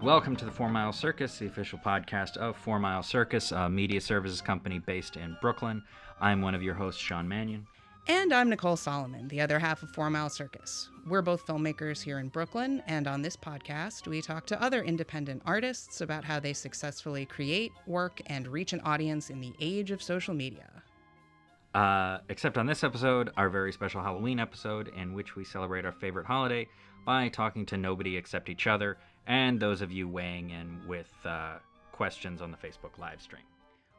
Welcome to the 4 Mile Circus, the official podcast of 4 Mile Circus, a media services company based in Brooklyn. I'm one of your hosts, Sean Mannion. And I'm Nicole Solomon, the other half of 4MileCircus. We're both filmmakers here in Brooklyn, and on this podcast, we talk to other independent artists about how they successfully create, work, and reach an audience in the age of social media. Except on this episode, our very special Halloween episode, in which we celebrate our favorite holiday by talking to nobody except each other and those of you weighing in with questions on the Facebook live stream.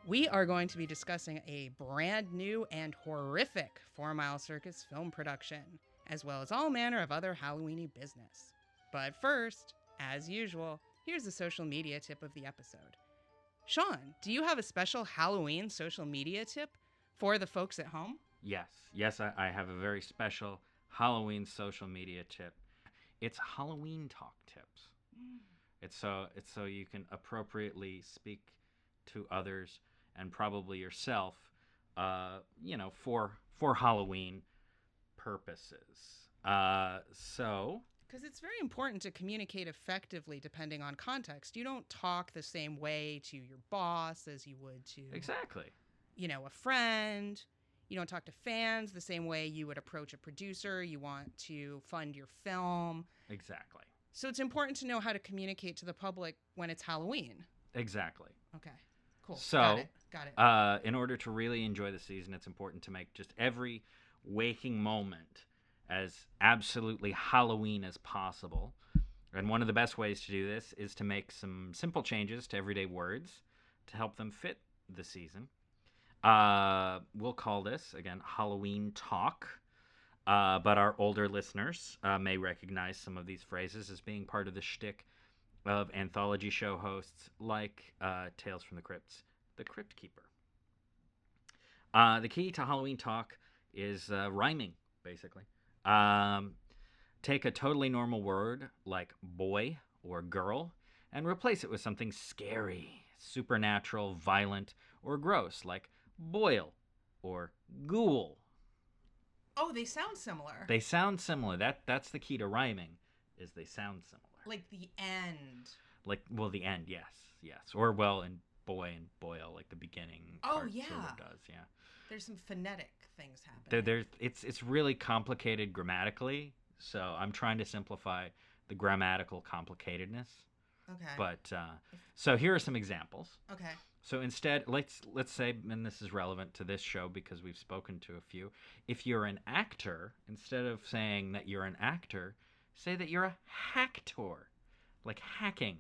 We are going to be discussing a brand new and horrific 4MileCircus film production, as well as all manner of other Halloweeny business. But first, as usual, here's the social media tip of the episode. Sean, do you have a special Halloween social media tip for the folks at home? Yes, I have a very special Halloween social media tip. It's Halloween talk tips. It's so you can appropriately speak to others and probably yourself, for Halloween purposes. Because it's very important to communicate effectively depending on context. You don't talk the same way to your boss as you would to... Exactly. A friend. You don't talk to fans the same way you would approach a producer. You want to fund your film. Exactly. So it's important to know how to communicate to the public when it's Halloween. Exactly. Okay. Cool. So, Got it. In order to really enjoy the season, it's important to make just every waking moment as absolutely Halloween as possible. And one of the best ways to do this is to make some simple changes to everyday words to help them fit the season. We'll call this, again, Halloween talk. But our older listeners may recognize some of these phrases as being part of the shtick of anthology show hosts like Tales from the Crypt's The Crypt Keeper. The key to Halloween talk is rhyming, basically. Take a totally normal word like boy or girl and replace it with something scary, supernatural, violent, or gross like boil or ghoul. Oh, they sound similar. They sound similar. That's the key to rhyming, is they sound similar. Like the end. The end, yes. Or, in boy and boil, like the beginning part sort of does, yeah. There's some phonetic things happening. It's really complicated grammatically, so I'm trying to simplify the grammatical complicatedness. Okay. But, so here are some examples. Okay. So instead, let's say, and this is relevant to this show because we've spoken to a few, if you're an actor, instead of saying that you're an actor, say that you're a hacktor, like hacking,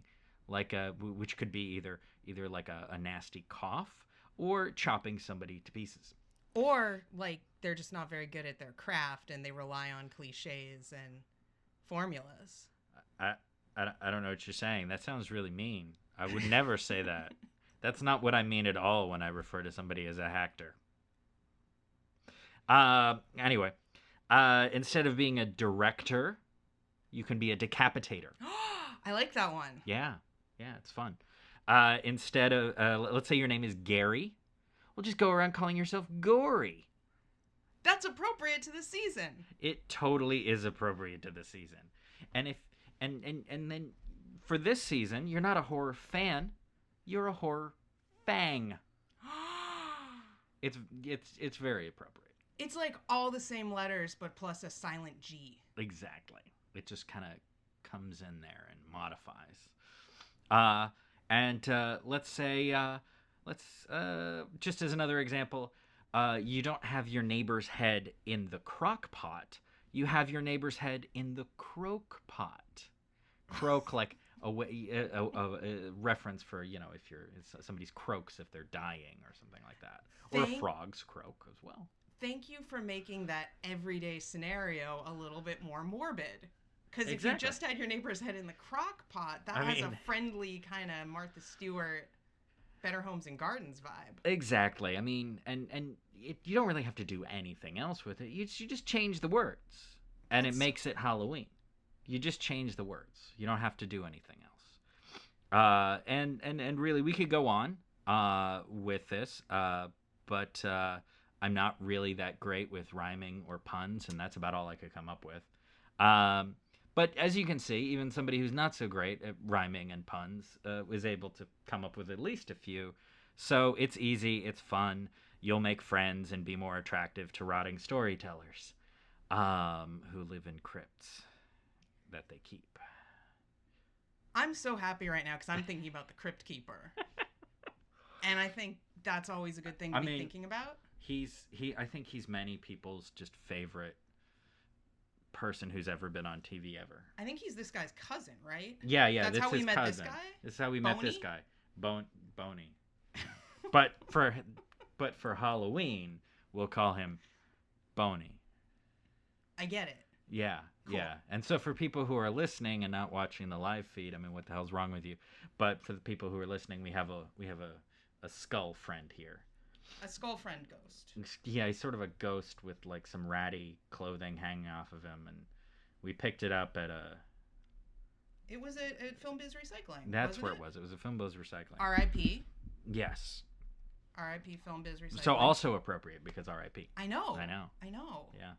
which could be either like a nasty cough or chopping somebody to pieces. Or like they're just not very good at their craft and they rely on cliches and formulas. I don't know what you're saying. That sounds really mean. I would never say that. That's not what I mean at all when I refer to somebody as a hacker. Anyway, instead of being a director, you can be a decapitator. I like that one. Yeah, it's fun. Instead of, let's say your name is Gary, well, just go around calling yourself Gory. That's appropriate to the season. It totally is appropriate to the season. And then for this season, you're not a horror fan. You're a horror fang. It's very appropriate. It's like all the same letters, but plus a silent G. Exactly. It just kind of comes in there and modifies. Let's say, just as another example, you don't have your neighbor's head in the crock pot. You have your neighbor's head in the croak pot. Croak like a reference for, if somebody's croaks if they're dying or something like that. Or a frog's croak as well. Thank you for making that everyday scenario a little bit more morbid. Because if you just had your neighbor's head in the crock pot, that has a friendly kind of Martha Stewart, Better Homes and Gardens vibe. Exactly. I mean, you don't really have to do anything else with it. You just change the words. And it makes it Halloween. You just change the words. You don't have to do anything else. And really, we could go on with this, but I'm not really that great with rhyming or puns, and that's about all I could come up with. But as you can see, even somebody who's not so great at rhyming and puns was able to come up with at least a few. So it's easy, it's fun. You'll make friends and be more attractive to rotting storytellers who live in crypts that they keep. I'm so happy right now because I'm thinking about the Crypt Keeper. And I think that's always a good thing to be thinking about. I think he's many people's just favorite person who's ever been on TV ever. I think he's this guy's cousin, right? Yeah. That's how we met cousin. this guy? This is how we Boney? met this guy. Boney. but for Halloween, we'll call him Boney. I get it. Yeah, cool. Yeah. And so for people who are listening and not watching the live feed, I mean, what the hell's wrong with you? But for the people who are listening, we have a skull friend here. A skull friend ghost. Yeah, he's sort of a ghost with like some ratty clothing hanging off of him, and we picked it up at a. It was at Film Biz Recycling. That's where it was. It was a Film Biz Recycling. R.I.P. Yes. R.I.P. Film Biz Recycling. So also appropriate because R.I.P. I know. Yeah.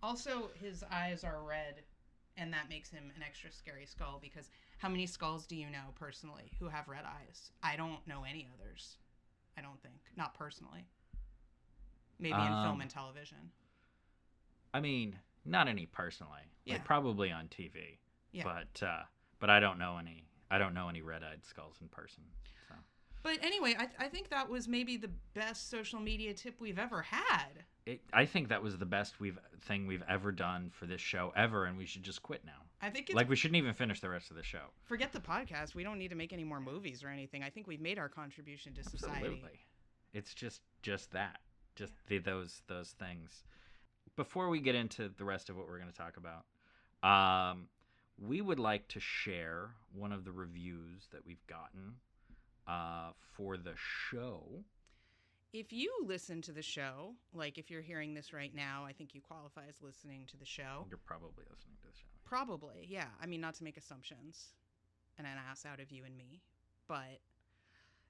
Also, his eyes are red, and that makes him an extra scary skull because how many skulls do you know personally who have red eyes? I don't know any others. I don't think. Not personally. Maybe in film and television. I mean, not any personally. Yeah. Like probably on TV. Yeah. But I don't know any. I don't know any red-eyed skulls in person. So. But anyway, I think that was maybe the best social media tip we've ever had. I think that was the best thing we've ever done for this show ever, and we should just quit now. I think it's, like we shouldn't even finish the rest of the show. Forget the podcast. We don't need to make any more movies or anything. I think we've made our contribution to society. Absolutely. It's just that. Just those things. Before we get into the rest of what we're going to talk about, we would like to share one of the reviews that we've gotten for the show. If you listen to the show, like if you're hearing this right now, I think you qualify as listening to the show. You're probably listening to the show. Probably, yeah. I mean, not to make assumptions and an ass out of you and me, but,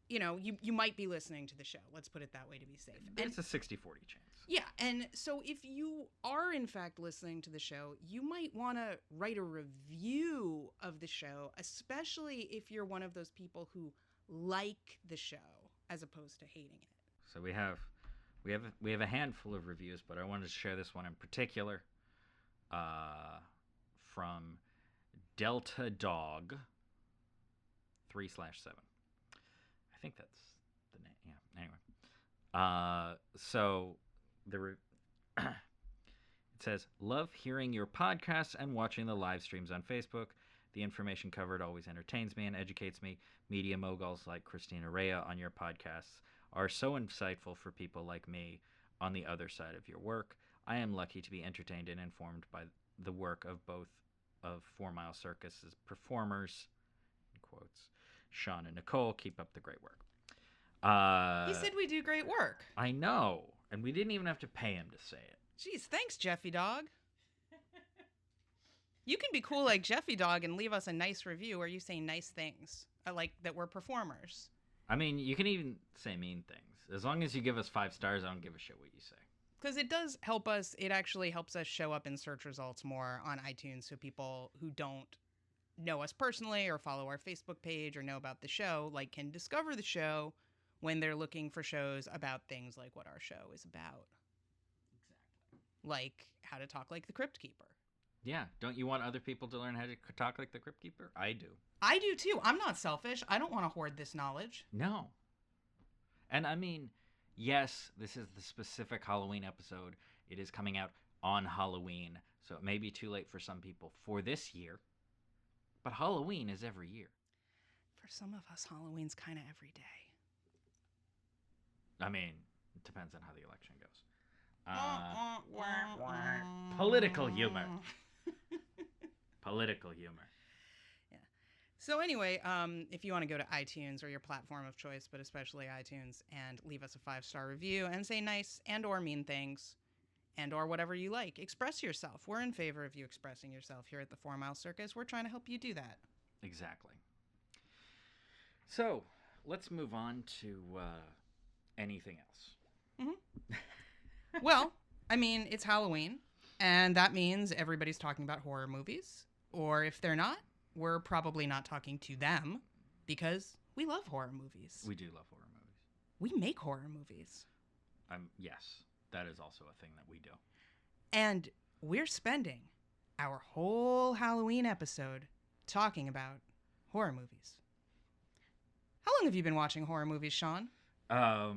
you know, you might be listening to the show. Let's put it that way to be safe. It's a 60-40 chance. Yeah, and so if you are, in fact, listening to the show, you might want to write a review of the show, especially if you're one of those people who like the show as opposed to hating it. So we have a handful of reviews, but I wanted to share this one in particular from Delta Dog 3/7. I think that's the name. Yeah. Anyway, so it says, "Love hearing your podcasts and watching the live streams on Facebook. The information covered always entertains me and educates me. Media moguls like Christina Rea on your podcasts are so insightful for people like me on the other side of your work. I am lucky to be entertained and informed by the work of both of 4MileCircus's performers," in quotes, Sean and Nicole. Keep up the great work. He said we do great work. I know, and we didn't even have to pay him to say it. Jeez, thanks, Jeffy Dog. You can be cool like Jeffy Dog and leave us a nice review where you say nice things, like that we're performers. I mean, you can even say mean things. As long as you give us 5 stars, I don't give a shit what you say. Because it does help us. It actually helps us show up in search results more on iTunes, so people who don't know us personally or follow our Facebook page or know about the show, like, can discover the show when they're looking for shows about things like what our show is about. Exactly. Like how to talk like the Crypt Keeper. Yeah. Don't you want other people to learn how to talk like the Crypt Keeper? I do. I do too. I'm not selfish. I don't want to hoard this knowledge. No. And I mean, yes, this is the specific Halloween episode. It is coming out on Halloween, so it may be too late for some people for this year. But Halloween is every year. For some of us, Halloween's kind of every day. I mean, it depends on how the election goes. Political humor. Political humor. Yeah. So anyway, if you want to go to iTunes or your platform of choice, but especially iTunes, and leave us a 5-star review and say nice and or mean things and or whatever you like. Express yourself. We're in favor of you expressing yourself here at the 4 Mile Circus. We're trying to help you do that. Exactly. So let's move on to anything else. Mm-hmm. Well, I mean, it's Halloween, and that means everybody's talking about horror movies. Or if they're not, we're probably not talking to them because we love horror movies. We do love horror movies. We make horror movies. Yes, that is also a thing that we do. And we're spending our whole Halloween episode talking about horror movies. How long have you been watching horror movies, Sean? I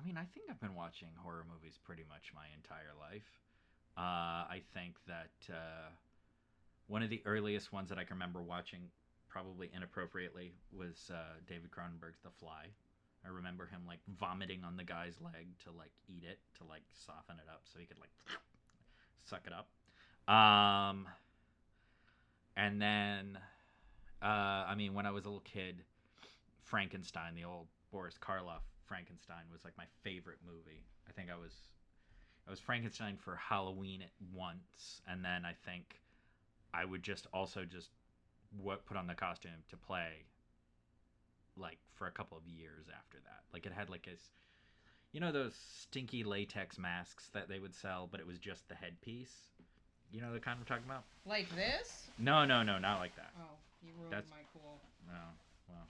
mean, I think I've been watching horror movies pretty much my entire life. I think that one of the earliest ones that I can remember watching, probably inappropriately, was David Cronenberg's The Fly. I remember him like vomiting on the guy's leg to like eat it, to like soften it up so he could like suck it up. And then, I mean, when I was a little kid, Frankenstein, the old Boris Karloff Frankenstein, was like my favorite movie. I think I was Frankenstein for Halloween at once, and then I think I would just put on the costume to play like for a couple of years after that. Like it had like those stinky latex masks that they would sell, but it was just the headpiece. You know the kind I'm talking about? Like this? No, not like that. Oh, you ruined my cool. No, well,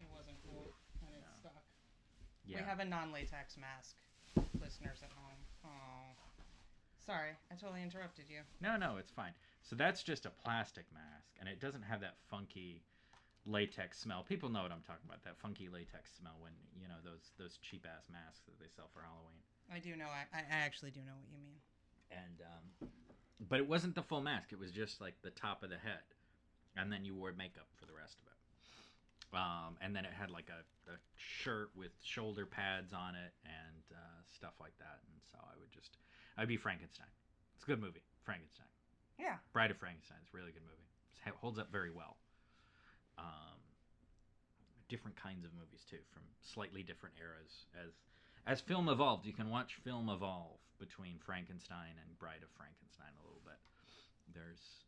It wasn't cool, and it's stuck. Yeah. We have a non-latex mask, listeners at home. Oh, sorry, I totally interrupted you. No, it's fine. So that's just a plastic mask, and it doesn't have that funky latex smell. People know what I'm talking about, that funky latex smell when, those cheap-ass masks that they sell for Halloween. I do know, I actually do know what you mean. And, but it wasn't the full mask. It was just, like, the top of the head. And then you wore makeup for the rest of it. And then it had, like, a shirt with shoulder pads on it and stuff like that. And so I'd be Frankenstein. It's a good movie, Frankenstein. Yeah. Bride of Frankenstein. It's a really good movie. It holds up very well. Different kinds of movies too, from slightly different eras. As film evolved, you can watch film evolve between Frankenstein and Bride of Frankenstein a little bit. There's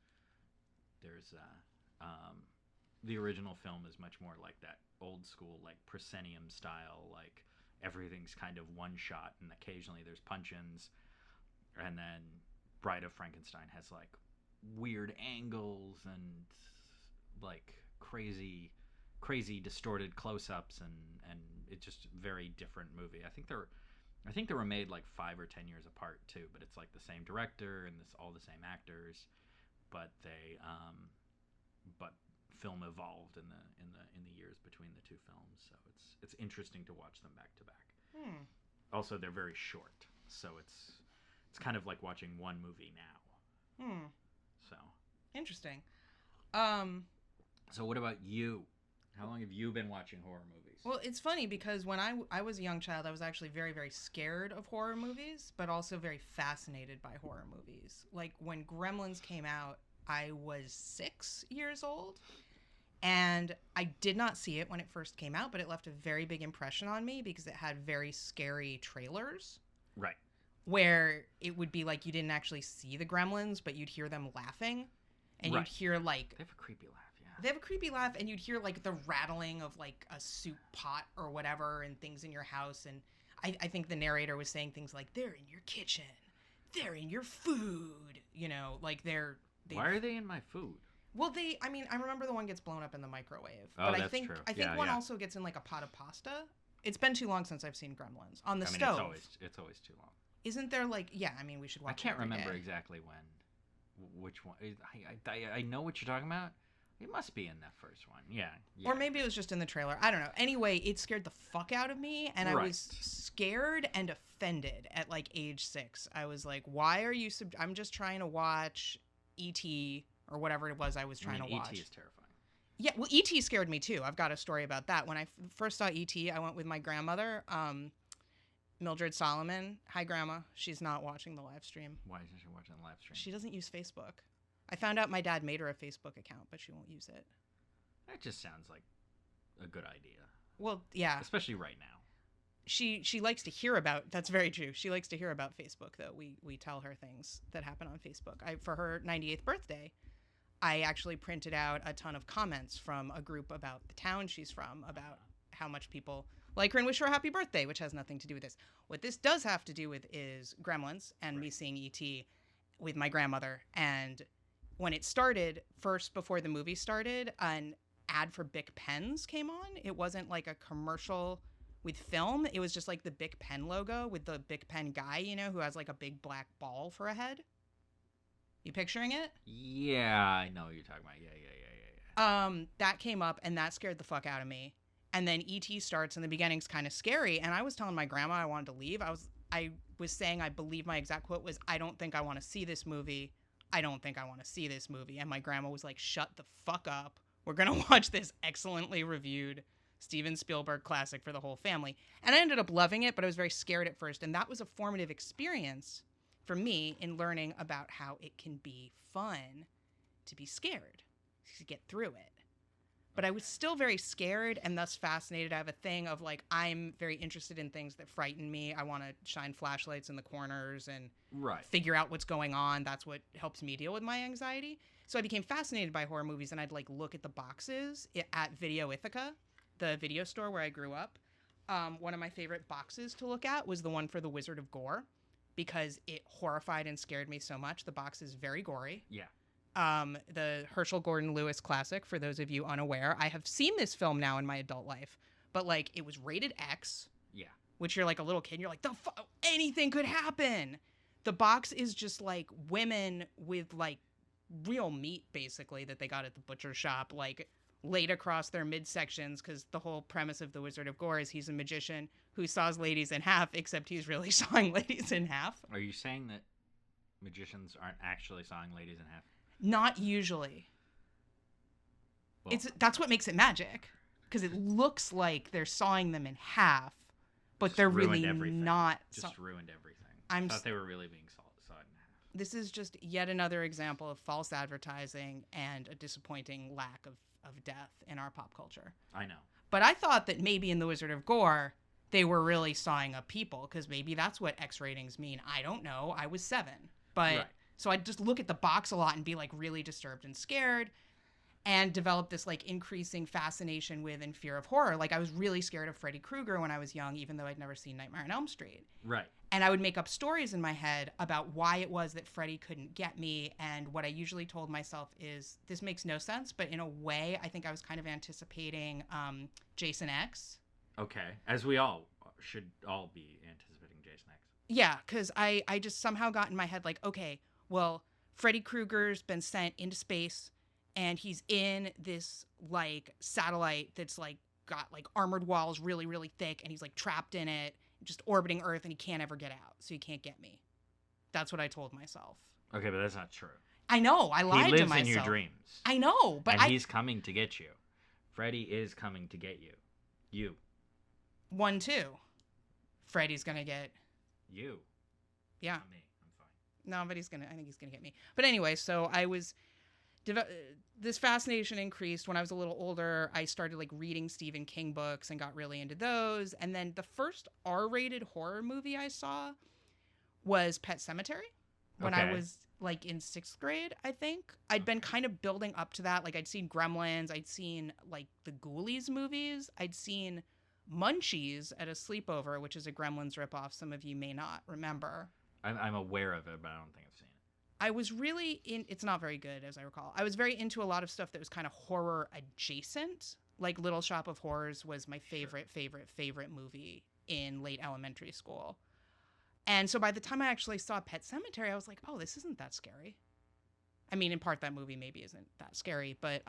the original film is much more like that old school, like proscenium style, like everything's kind of one shot, and occasionally there's punch-ins, and then Bride of Frankenstein has like weird angles and like crazy distorted close-ups, and it's just a very different movie. I think they were made like 5 or 10 years apart too, but it's like the same director and all the same actors, but film evolved in the years between the two films, so it's interesting to watch them back to back. Also, they're very short, so it's kind of like watching one movie now. So interesting. So what about you? How long have you been watching horror movies? Well, it's funny because when I was a young child, I was actually very, very scared of horror movies, but also very fascinated by horror movies. Like when Gremlins came out, I was 6 years old, and I did not see it when it first came out, but it left a very big impression on me because it had very scary trailers. Right. Where it would be like you didn't actually see the gremlins, but you'd hear them laughing, and you'd hear like... They have a creepy laugh. They have a creepy laugh, and you'd hear, like, the rattling of, like, a soup pot or whatever and things in your house. And I think the narrator was saying things like, they're in your kitchen. They're in your food. You know, like, Why are they in my food? Well, I remember the one gets blown up in the microwave. Oh, but that's true. I think one also gets in, like, a pot of pasta. It's been too long since I've seen Gremlins. On the stove. It's always too long. Isn't there, like... Yeah, I mean, we should watch it I can't remember exactly which one. I know what you're talking about. It must be in that first one. Yeah. Or maybe it was just in the trailer. I don't know. Anyway, it scared the fuck out of me, and I was scared and offended at, like, age 6. I was like, why are you... I'm just trying to watch E.T. or whatever it was I was trying to watch. E.T. is terrifying. Yeah, well, E.T. scared me, too. I've got a story about that. When I first saw E.T., I went with my grandmother, Mildred Solomon. Hi, Grandma. She's not watching the live stream. Why isn't she watching the live stream? She doesn't use Facebook. I found out my dad made her a Facebook account, but she won't use it. That just sounds like a good idea. Well, yeah. Especially right now. She likes to hear about... That's very true. She likes to hear about Facebook, though. We tell her things that happen on Facebook. For her 98th birthday, I actually printed out a ton of comments from a group about the town she's from, about how much people like her and wish her a happy birthday, which has nothing to do with this. What this does have to do with is Gremlins and me seeing E.T., with my grandmother. And when it started, first before the movie started, an ad for Bic pens came on. It wasn't like a commercial with film. It was just like the Bic pen logo with the Bic pen guy, you know, who has like a big black ball for a head. You picturing it? Yeah, I know what you're talking about. Yeah. That came up and that scared the fuck out of me. And then E.T. starts and the beginning's kind of scary. And I was telling my grandma I wanted to leave. I was saying, I believe my exact quote was, I don't think I want to see this movie. I don't think I want to see this movie. And my grandma was like, shut the fuck up. We're going to watch this excellently reviewed Steven Spielberg classic for the whole family. And I ended up loving it, but I was very scared at first. And that was a formative experience for me in learning about how it can be fun to be scared, to get through it. But I was still very scared and thus fascinated. I have a thing of like, I'm very interested in things that frighten me. I want to shine flashlights in the corners and figure out what's going on. That's what helps me deal with my anxiety. So I became fascinated by horror movies, and I'd like look at the boxes at Video Ithaca, the video store where I grew up. One of my favorite boxes to look at was the one for The Wizard of Gore, because it horrified and scared me so much. The box is very gory. Yeah. The Herschel Gordon Lewis classic, for those of you unaware. I have seen this film now in my adult life, but like it was rated X. Yeah. Which you're like a little kid, and you're like, anything could happen. The box is just like women with like real meat, basically, that they got at the butcher shop, like laid across their midsections, because the whole premise of The Wizard of Gore is he's a magician who saws ladies in half, except he's really sawing ladies in half. Are you saying that magicians aren't actually sawing ladies in half? Not usually. Well, that's what makes it magic, because it looks like they're sawing them in half, but they're really not. Just ruined everything. I thought they were really being sawed in half. This is just yet another example of false advertising and a disappointing lack of death in our pop culture. I know. But I thought that maybe in The Wizard of Gore, they were really sawing up people, because maybe that's what X ratings mean. I don't know. I was 7. But right. So I'd just look at the box a lot and be like really disturbed and scared, and develop this like increasing fascination with and fear of horror. Like I was really scared of Freddy Krueger when I was young, even though I'd never seen Nightmare on Elm Street. Right. And I would make up stories in my head about why it was that Freddy couldn't get me. And what I usually told myself is, this makes no sense, but in a way, I think I was kind of anticipating Jason X. Okay. As we all should all be anticipating Jason X. Yeah, because I just somehow got in my head like, okay, well, Freddy Krueger's been sent into space, and he's in this like satellite that's like got like armored walls really, really thick, and he's like trapped in it, just orbiting Earth, and he can't ever get out, so he can't get me. That's what I told myself. Okay, but that's not true. I know. I lied to myself. He lives in your dreams. I know, but he's coming to get you. Freddy is coming to get you. You. 1, 2. Freddy's gonna get you. Yeah. Not me. I'm fine. No, but I think he's gonna get me. But anyway, so I was. This fascination increased when I was a little older. I started like reading Stephen King books and got really into those. And then the first R-rated horror movie I saw was Pet Sematary when I was like in 6th grade, I think. I'd been kind of building up to that. Like I'd seen Gremlins. I'd seen like the Ghoulies movies. I'd seen Munchies at a sleepover, which is a Gremlins ripoff. Some of you may not remember. I'm aware of it, but I don't think I've seen it. I was really it's not very good, as I recall. I was very into a lot of stuff that was kind of horror adjacent. Like Little Shop of Horrors was my favorite movie in late elementary school. And so by the time I actually saw Pet Sematary, I was like, oh, this isn't that scary. I mean, in part that movie maybe isn't that scary, but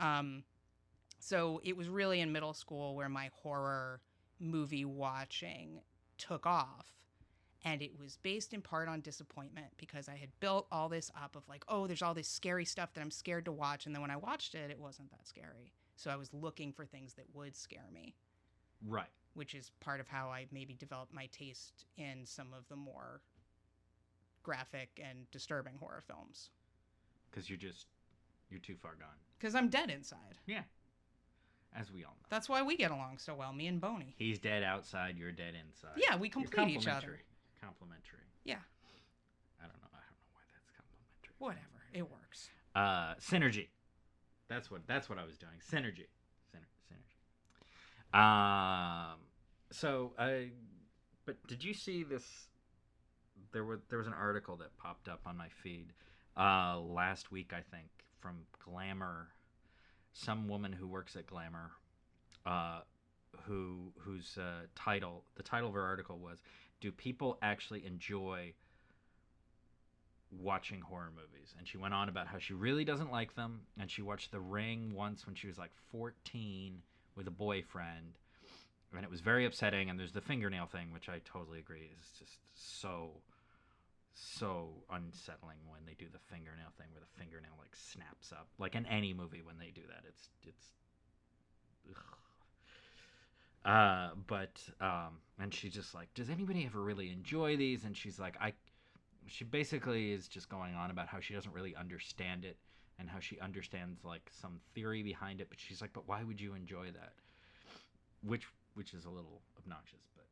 so it was really in middle school where my horror movie watching took off. And it was based in part on disappointment, because I had built all this up of like, oh, there's all this scary stuff that I'm scared to watch. And then when I watched it, it wasn't that scary. So I was looking for things that would scare me. Right. Which is part of how I maybe developed my taste in some of the more graphic and disturbing horror films. Because you're too far gone. Because I'm dead inside. Yeah. As we all know. That's why we get along so well, me and Boney. He's dead outside, you're dead inside. Yeah, we complete each other. Complimentary. Yeah. I don't know why that's complimentary. Whatever. It works. Synergy. That's what I was doing. Synergy. But did you see this? There was an article that popped up on my feed last week, I think, from Glamour, some woman who works at Glamour, uh, whose the title of her article was, "Do people actually enjoy watching horror movies?" And she went on about how she really doesn't like them, and she watched The Ring once when she was like 14 with a boyfriend, and it was very upsetting. And there's the fingernail thing, which I totally agree is just so unsettling when they do the fingernail thing where the fingernail like snaps up, like in any movie when they do that. It's but and she's just like, does anybody ever really enjoy these? And she's like, she basically is just going on about how she doesn't really understand it, and how she understands like some theory behind it, but she's like, but why would you enjoy that? Which is a little obnoxious, but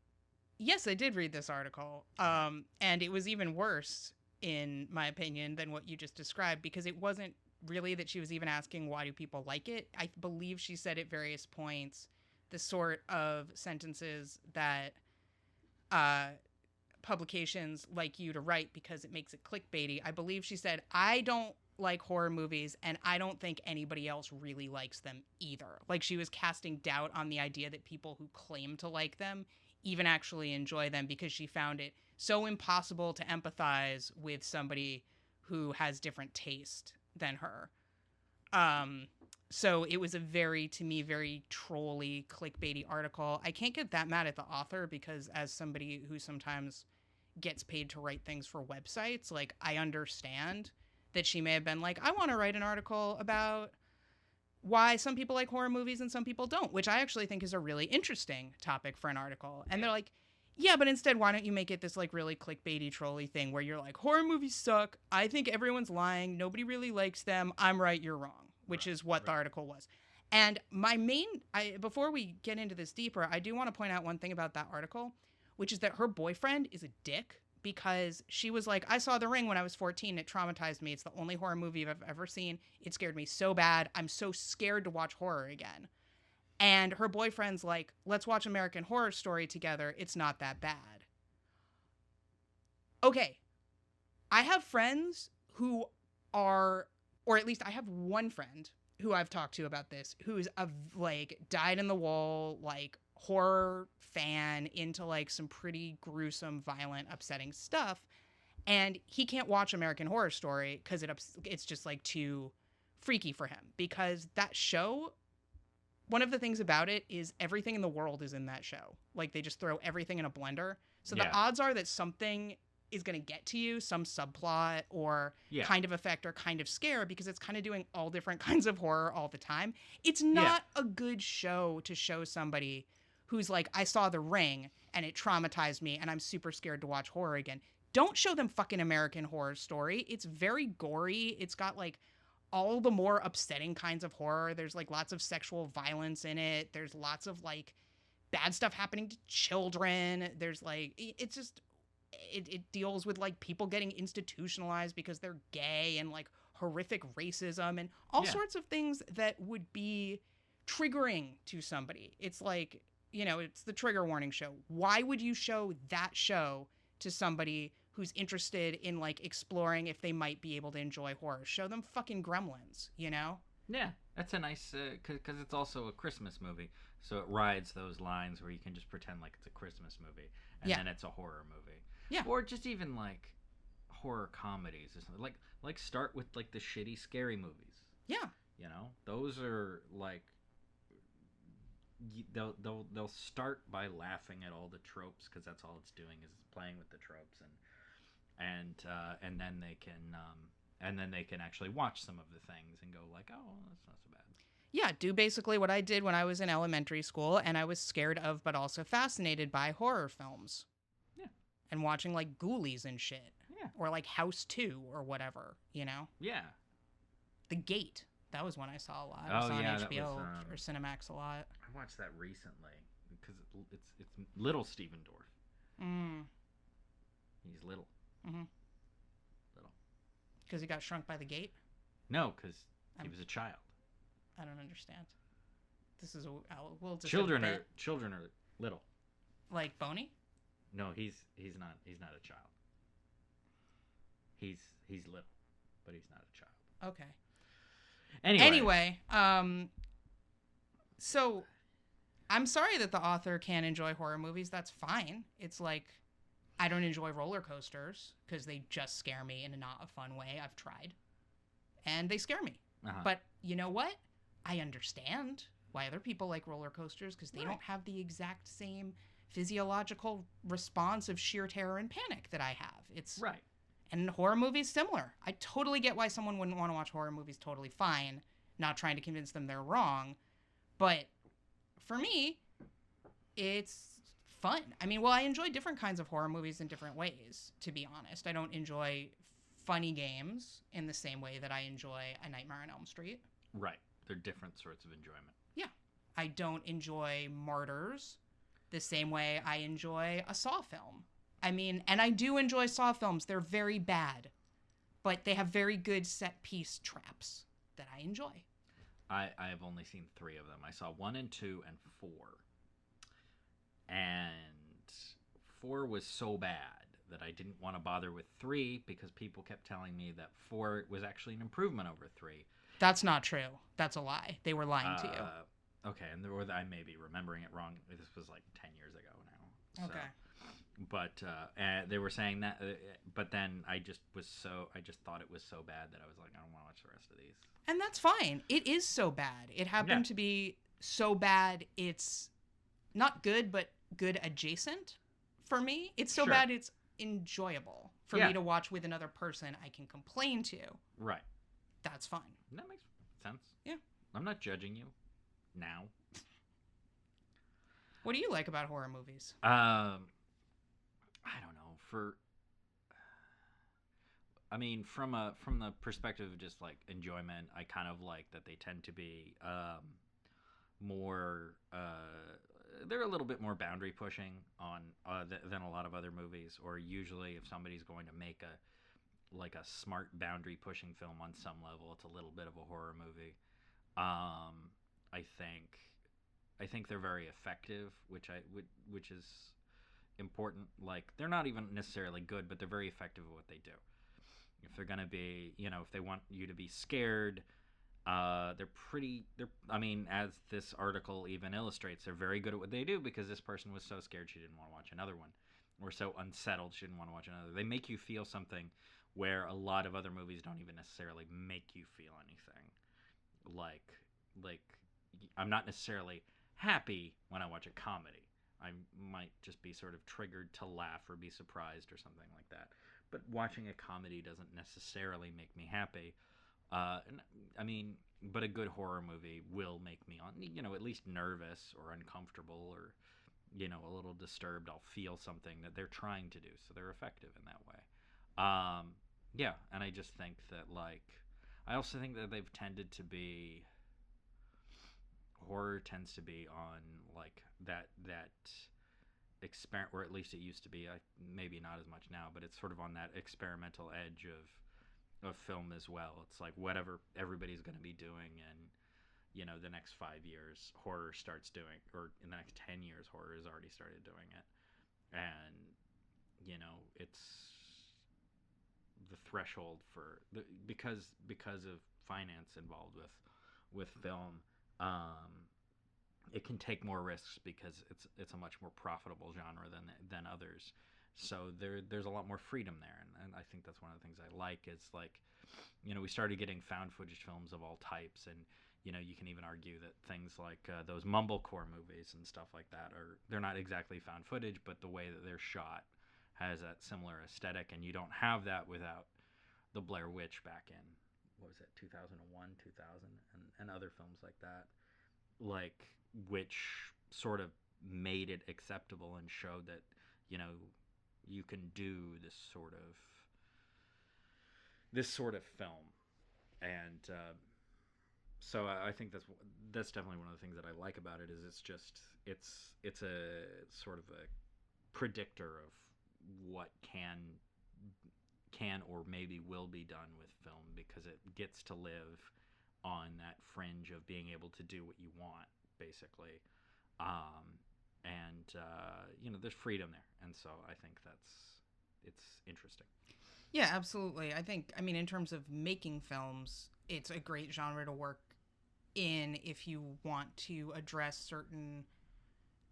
Yes, I did read this article. And it was even worse, in my opinion, than what you just described, because it wasn't really that she was even asking why do people like it. I believe she said at various points the sort of sentences that publications like you to write because it makes it clickbaity. I believe she said, I don't like horror movies, and I don't think anybody else really likes them either. Like, she was casting doubt on the idea that people who claim to like them even actually enjoy them, because she found it so impossible to empathize with somebody who has different taste than her. So it was a to me, very trolly, clickbaity article. I can't get that mad at the author, because as somebody who sometimes gets paid to write things for websites, like, I understand that she may have been like, I want to write an article about why some people like horror movies and some people don't, which I actually think is a really interesting topic for an article. And they're like, yeah, but instead, why don't you make it this like really clickbaity, trolly thing where you're like, horror movies suck. I think everyone's lying. Nobody really likes them. I'm right. You're wrong, which is what the article was. And before we get into this deeper, I do want to point out one thing about that article, which is that her boyfriend is a dick, because she was like, I saw The Ring when I was 14. It traumatized me. It's the only horror movie I've ever seen. It scared me so bad. I'm so scared to watch horror again. And her boyfriend's like, let's watch American Horror Story together. It's not that bad. Okay. I have friends who are, or at least I have one friend who I've talked to about this, who's a like dyed in the wool, like horror fan into like some pretty gruesome, violent, upsetting stuff. And he can't watch American Horror Story because it's just like too freaky for him, because that show, one of the things about it is everything in the world is in that show. Like, they just throw everything in a blender. So the odds are that something is going to get to you, some subplot or kind of effect or kind of scare, because it's kind of doing all different kinds of horror all the time. It's not a good show to show somebody who's like, I saw The Ring and it traumatized me and I'm super scared to watch horror again. Don't show them fucking American Horror Story. It's very gory. It's got like all the more upsetting kinds of horror. There's like lots of sexual violence in it. There's lots of like bad stuff happening to children. There's like, it's just, it deals with like people getting institutionalized because they're gay, and like horrific racism and all sorts of things that would be triggering to somebody. It's like, it's the trigger warning show. Why would you show that show to somebody who's interested in like exploring if they might be able to enjoy horror? Show them fucking Gremlins, Yeah, that's a nice, because it's also a Christmas movie, so it rides those lines where you can just pretend like it's a Christmas movie, and then it's a horror movie. Yeah. Or just even like horror comedies or something. Like start with like the shitty scary movies. Yeah. Those are like, they'll start by laughing at all the tropes, because that's all it's doing is playing with the tropes, and then they can actually watch some of the things and go like, oh, that's not so bad. Yeah, do basically what I did when I was in elementary school, and I was scared of but also fascinated by horror films. Yeah. And watching like Ghoulies and shit. Yeah. Or like House 2 or whatever, Yeah. The Gate. That was one I saw a lot. Oh, I saw yeah, on that HBO was, or Cinemax a lot. I watched that recently because it's little Steven Dorff. He's little. Mm-hmm. Little. Because he got shrunk by the gate? No, because he was a child. I don't understand. This is we'll just children are little. Like Boney? No, he's not a child. He's little. but he's not a child. Okay. Anyway, so I'm sorry that the author can't enjoy horror movies. That's fine. It's like I don't enjoy roller coasters because they just scare me in a not a fun way. I've tried, and they scare me. But you know what? I understand why other people like roller coasters because they don't have the exact same physiological response of sheer terror and panic that I have. It's right. And horror movies, similar. I totally get why someone wouldn't want to watch horror movies. Totally fine. Not trying to convince them they're wrong. But for me, it's fun. I mean, well, I enjoy different kinds of horror movies in different ways, to be honest. I don't enjoy funny games in the same way that I enjoy A Nightmare on Elm Street. Right. They're different sorts of enjoyment. Yeah. I don't enjoy Martyrs the same way I enjoy a Saw film. I mean, and I do enjoy Saw films. They're very bad, but they have very good set piece traps that I enjoy. I have only seen 3 of them. I saw 1 and 2 and 4. And 4 was so bad that I didn't want to bother with 3 because people kept telling me that 4 was actually an improvement over 3. That's not true. That's a lie. They were lying to you. Okay, and I may be remembering it wrong. This was like 10 years ago now. Okay. But they were saying that, but then I just thought it was so bad that I was like, I don't want to watch the rest of these. And that's fine. It is so bad. It happened to be so bad. It's not good, but good adjacent for me. It's so bad. It's enjoyable for me to watch with another person I can complain to. Right. That's fine. That makes sense. Yeah. I'm not judging you now. What do you like about horror movies? I don't know. I mean, from the perspective of just like enjoyment, I kind of like that they tend to be more. They're a little bit more boundary pushing on than a lot of other movies. Or usually, if somebody's going to make a smart boundary pushing film on some level, it's a little bit of a horror movie. I think they're very effective, which is important. Like, they're not even necessarily good, but they're very effective at what they do. If they're gonna be, if they want you to be scared, I mean, as this article even illustrates, they're very good at what they do because this person was so scared she didn't want to watch another one, or so unsettled she didn't want to watch another. They make you feel something where a lot of other movies don't even necessarily make you feel anything. Like I'm not necessarily happy when I watch a comedy. I might just be sort of triggered to laugh or be surprised or something like that. But watching a comedy doesn't necessarily make me happy. But a good horror movie will make me at least nervous or uncomfortable or, a little disturbed. I'll feel something that they're trying to do. So they're effective in that way. And I just think that, I also think that they've tended to be... Horror tends to be on that experiment, or at least it used to be. Maybe not as much now, but it's sort of on that experimental edge of film as well. It's like whatever everybody's going to be doing in the next 5 years, horror starts doing, or in the next 10 years, horror has already started doing it, and it's the threshold for because of finance involved with film. It can take more risks because it's a much more profitable genre than others. So there's a lot more freedom there, and I think that's one of the things I like. Is we started getting found footage films of all types, and you can even argue that things like those mumblecore movies and stuff like that they're not exactly found footage, but the way that they're shot has that similar aesthetic, and you don't have that without the Blair Witch back in, what was it, 2001, 2000, and other films like that, which sort of made it acceptable and showed that you can do this sort of film. And so I think that's definitely one of the things that I like about it. Is it's a sort of a predictor of what can or maybe will be done with film, because it gets to live on that fringe of being able to do what you want, basically. Mm-hmm. There's freedom there, and so I think it's interesting. Yeah, absolutely. I mean, in terms of making films, it's a great genre to work in if you want to address certain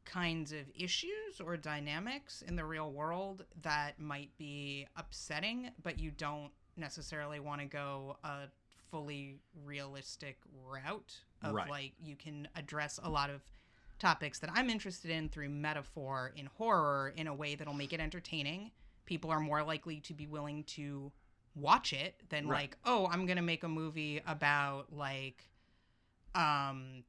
kinds of issues or dynamics in the real world that might be upsetting, but you don't necessarily want to go a fully realistic route of Right. like you can address a lot of topics that I'm interested in through metaphor in horror in a way that'll make it entertaining. People are more likely to be willing to watch it than Right. like, oh, I'm going to make a movie about um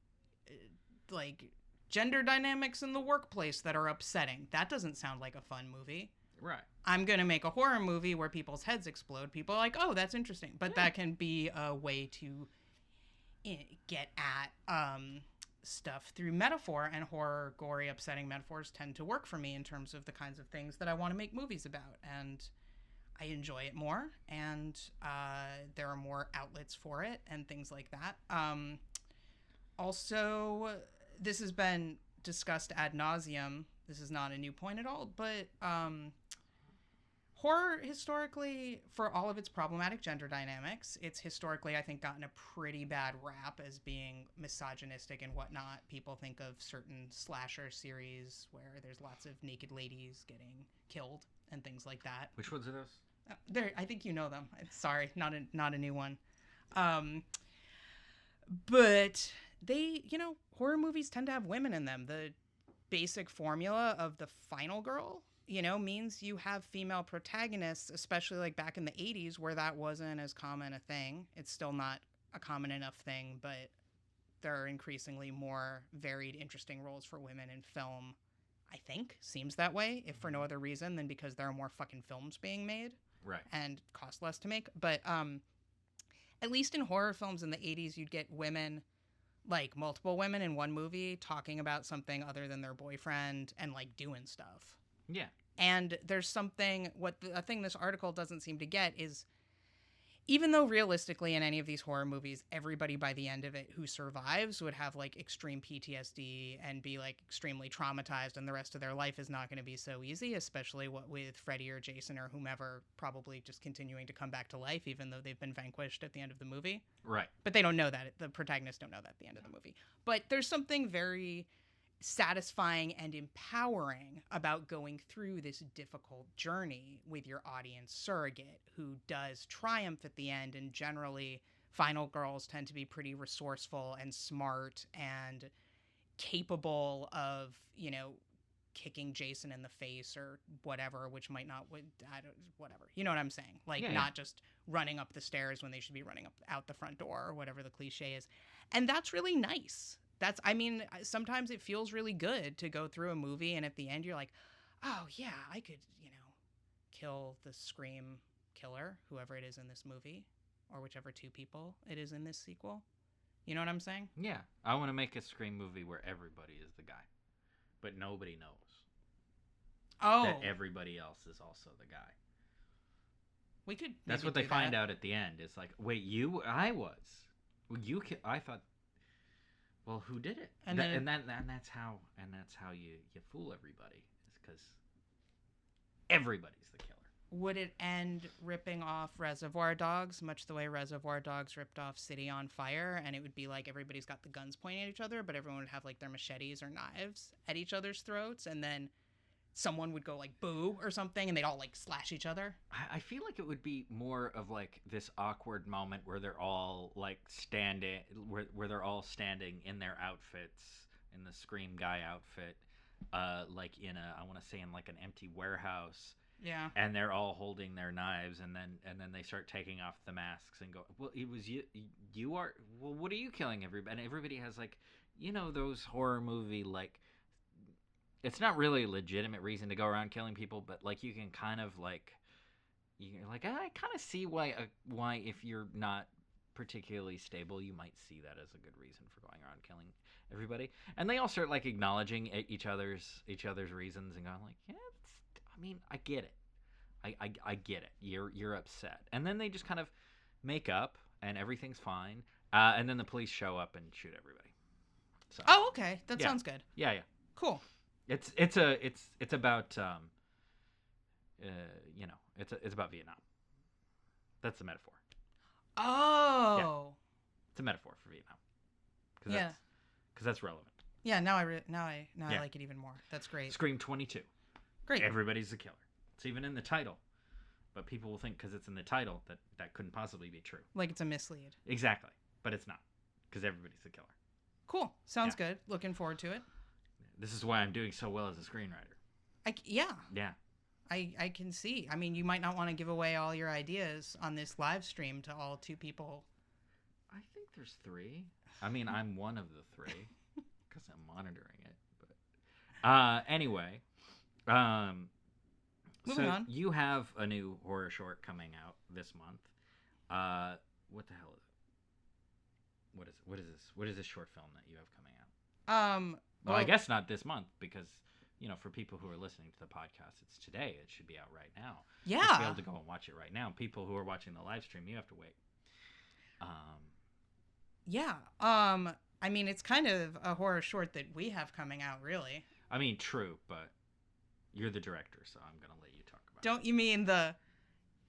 like gender dynamics in the workplace that are upsetting. That doesn't sound like a fun movie. Right. I'm going to make a horror movie where people's heads explode. People are like, oh, that's interesting. But that can be a way to get at stuff through metaphor, and horror, gory, upsetting metaphors tend to work for me in terms of the kinds of things that I want to make movies about. And I enjoy it more, and there are more outlets for it and things like that. Also, this has been discussed ad nauseum. This is not a new point at all, but horror historically, for all of its problematic gender dynamics, it's historically, I think, gotten a pretty bad rap as being misogynistic and whatnot. People think of certain slasher series where there's lots of naked ladies getting killed and things like that. Which ones are those? There, I think you know them. Sorry, not a new one. But they, horror movies tend to have women in them. The basic formula of the final girl, means you have female protagonists, especially like back in the 80s where that wasn't as common a thing. It's still not a common enough thing, but there are increasingly more varied, interesting roles for women in film. I think seems that way, if for no other reason than because there are more fucking films being made. Right. And cost less to make. But at least in horror films in the 80s, you'd get women, like multiple women in one movie, talking about something other than their boyfriend and like doing stuff. Yeah. And there's something, a thing this article doesn't seem to get is, even though realistically in any of these horror movies, everybody by the end of it who survives would have like extreme PTSD and be like extremely traumatized, and the rest of their life is not going to be so easy, especially with Freddy or Jason or whomever probably just continuing to come back to life even though they've been vanquished at the end of the movie. Right. But they don't know that. The protagonists don't know that at the end of the movie. But there's something very satisfying and empowering about going through this difficult journey with your audience surrogate who does triumph at the end. And generally, final girls tend to be pretty resourceful and smart and capable of, kicking Jason in the face or whatever, which might not, whatever. You know what I'm saying? Like, not just running up the stairs when they should be running out the front door or whatever the cliche is. And that's really nice. Sometimes it feels really good to go through a movie and at the end you're like, oh yeah, I could, kill the Scream killer, whoever it is in this movie, or whichever two people it is in this sequel. You know what I'm saying? Yeah. I want to make a Scream movie where everybody is the guy, but nobody knows that everybody else is also the guy. We could. That's what they find out at the end. It's like, wait, I was. Well, I thought. Well, who did it? And that's how you fool everybody, is because everybody's the killer. Would it end ripping off Reservoir Dogs, much the way Reservoir Dogs ripped off City on Fire? And it would be like everybody's got the guns pointing at each other, but everyone would have like their machetes or knives at each other's throats, and then someone would go like boo or something and they'd all like slash each other. I feel like it would be more of like this awkward moment where they're all like standing, where they're all standing in their outfits, in the Scream guy outfit, like in I want to say in like an empty warehouse. Yeah. And they're all holding their knives, and then they start taking off the masks and go, well, it was you are, well, what are you killing everybody? And everybody has like, those horror movie like, it's not really a legitimate reason to go around killing people, but like you can kind of like, you're like, I kind of see why if you're not particularly stable, you might see that as a good reason for going around killing everybody. And they all start like acknowledging each other's reasons and going like, yeah, I get it. I get it. You're upset. And then they just kind of make up and everything's fine. And then the police show up and shoot everybody. So, oh, okay. That sounds good. Yeah. Cool. It's about it's about Vietnam. That's the metaphor. Oh. It's a metaphor for Vietnam. Cause Yeah. Because that's relevant. Yeah, now I like it even more. That's great. Scream 22. Great. Everybody's the killer. It's even in the title. But people will think because it's in the title that couldn't possibly be true. Like it's a mislead. Exactly. But it's not. Because everybody's the killer. Cool. Sounds good. Looking forward to it. This is why I'm doing so well as a screenwriter. Yeah. Yeah. I can see. I mean, you might not want to give away all your ideas on this live stream to all 2 people. I think there's 3. I mean, I'm one of the 3 because I'm monitoring it. But anyway, Moving on. You have a new horror short coming out this month. What the hell is it? What is it? What is this? What is this short film that you have coming out? Well, I guess not this month because, for people who are listening to the podcast, it's today. It should be out right now. Yeah. You should be able to go and watch it right now. People who are watching the live stream, you have to wait. Yeah. I mean, it's kind of a horror short that we have coming out, really. I mean, true, but you're the director, so I'm going to let you talk about it. Don't you mean the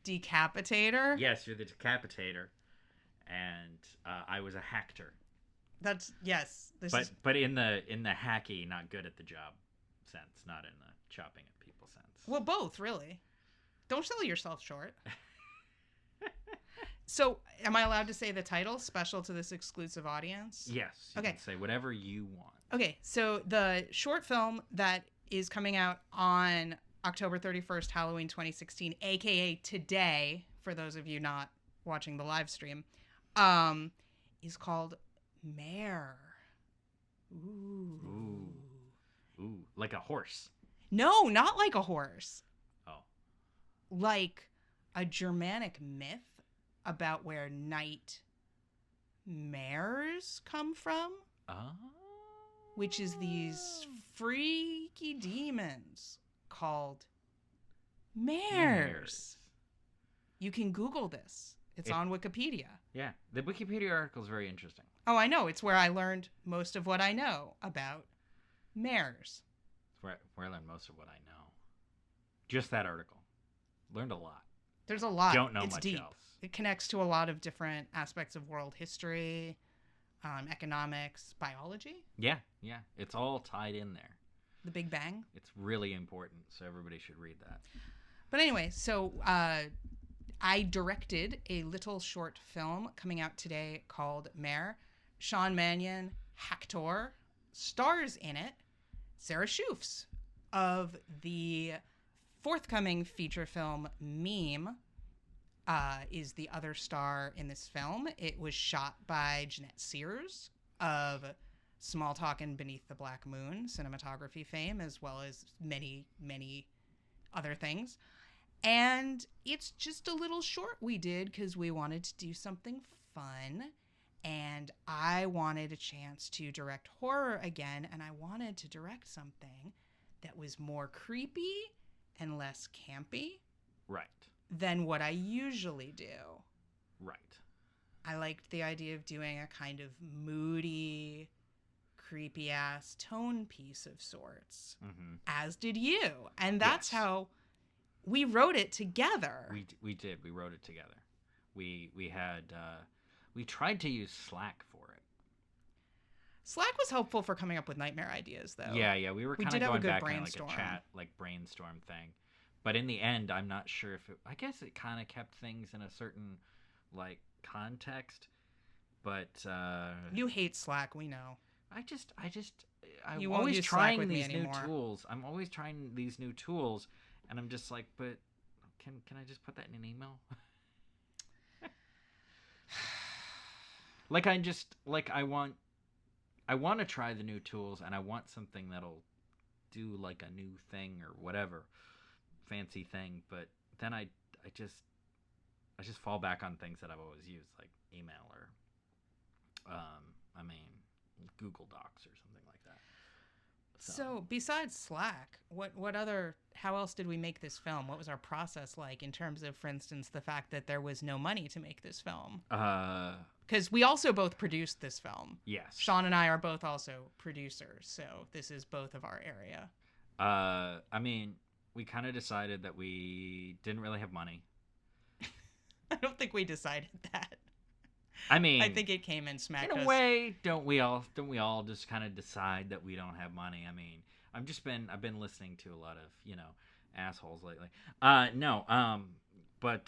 decapitator? Yes, you're the decapitator, and I was a hacker. Yes. But in the hacky, not good at the job sense, not in the chopping at people sense. Well, both, really. Don't sell yourself short. So, am I allowed to say the title, special to this exclusive audience? Yes. You can say whatever you want. Okay, so the short film that is coming out on October 31st, Halloween 2016, a.k.a. today, for those of you not watching the live stream, is called Mare. Ooh. Like a horse. No, not like a horse. Oh. Like a Germanic myth about where night mares come from. Oh. Which is these freaky demons called mares. You can Google this. It's on Wikipedia. Yeah, the Wikipedia article is very interesting. Oh, I know. It's where I learned most of what I know about mares. It's where I learned most of what I know. Just that article. Learned a lot. There's a lot. Don't know it's much deep. else. It connects to a lot of different aspects of world history, economics, biology. Yeah. It's all tied in there. The Big Bang. It's really important, so everybody should read that. But anyway, so I directed a little short film coming out today called Mare. Sean Mannion, Hector, stars in it. Sarah Schoofs of the forthcoming feature film Meme is the other star in this film. It was shot by Jeanette Sears of Small Talk and Beneath the Black Moon cinematography fame, as well as many, many other things. And it's just a little short we did because we wanted to do something fun. And I wanted a chance to direct horror again, and I wanted to direct something that was more creepy and less campy. Right. Than what I usually do. Right. I liked the idea of doing a kind of moody, creepy-ass tone piece of sorts. Mm-hmm. As did you. And that's how we wrote it together. We did. We wrote it together. We had... we tried to use Slack for it. Slack was helpful for coming up with nightmare ideas, though. Yeah. We were kind of going back on like a chat, like brainstorm thing. But in the end, I'm not sure if it... I guess it kind of kept things in a certain, like, context. But... you hate Slack, we know. I'm always trying these new tools. I'm always trying these new tools. And I'm just like, but can I just put that in an email? I want to try the new tools, and I want something that'll do like a new thing or whatever fancy thing, but then I just fall back on things that I've always used, like email or Google Docs or something like that. So besides Slack, how else did we make this film? What was our process like in terms of, for instance, the fact that there was no money to make this film? Because we also both produced this film. Yes. Sean and I are both also producers, so this is both of our area. We kind of decided that we didn't really have money. I don't think we decided that. I mean, I think it came and smacked us. in a way, don't we all just kind of decide that we don't have money? I mean, I've been listening to a lot of, assholes lately. But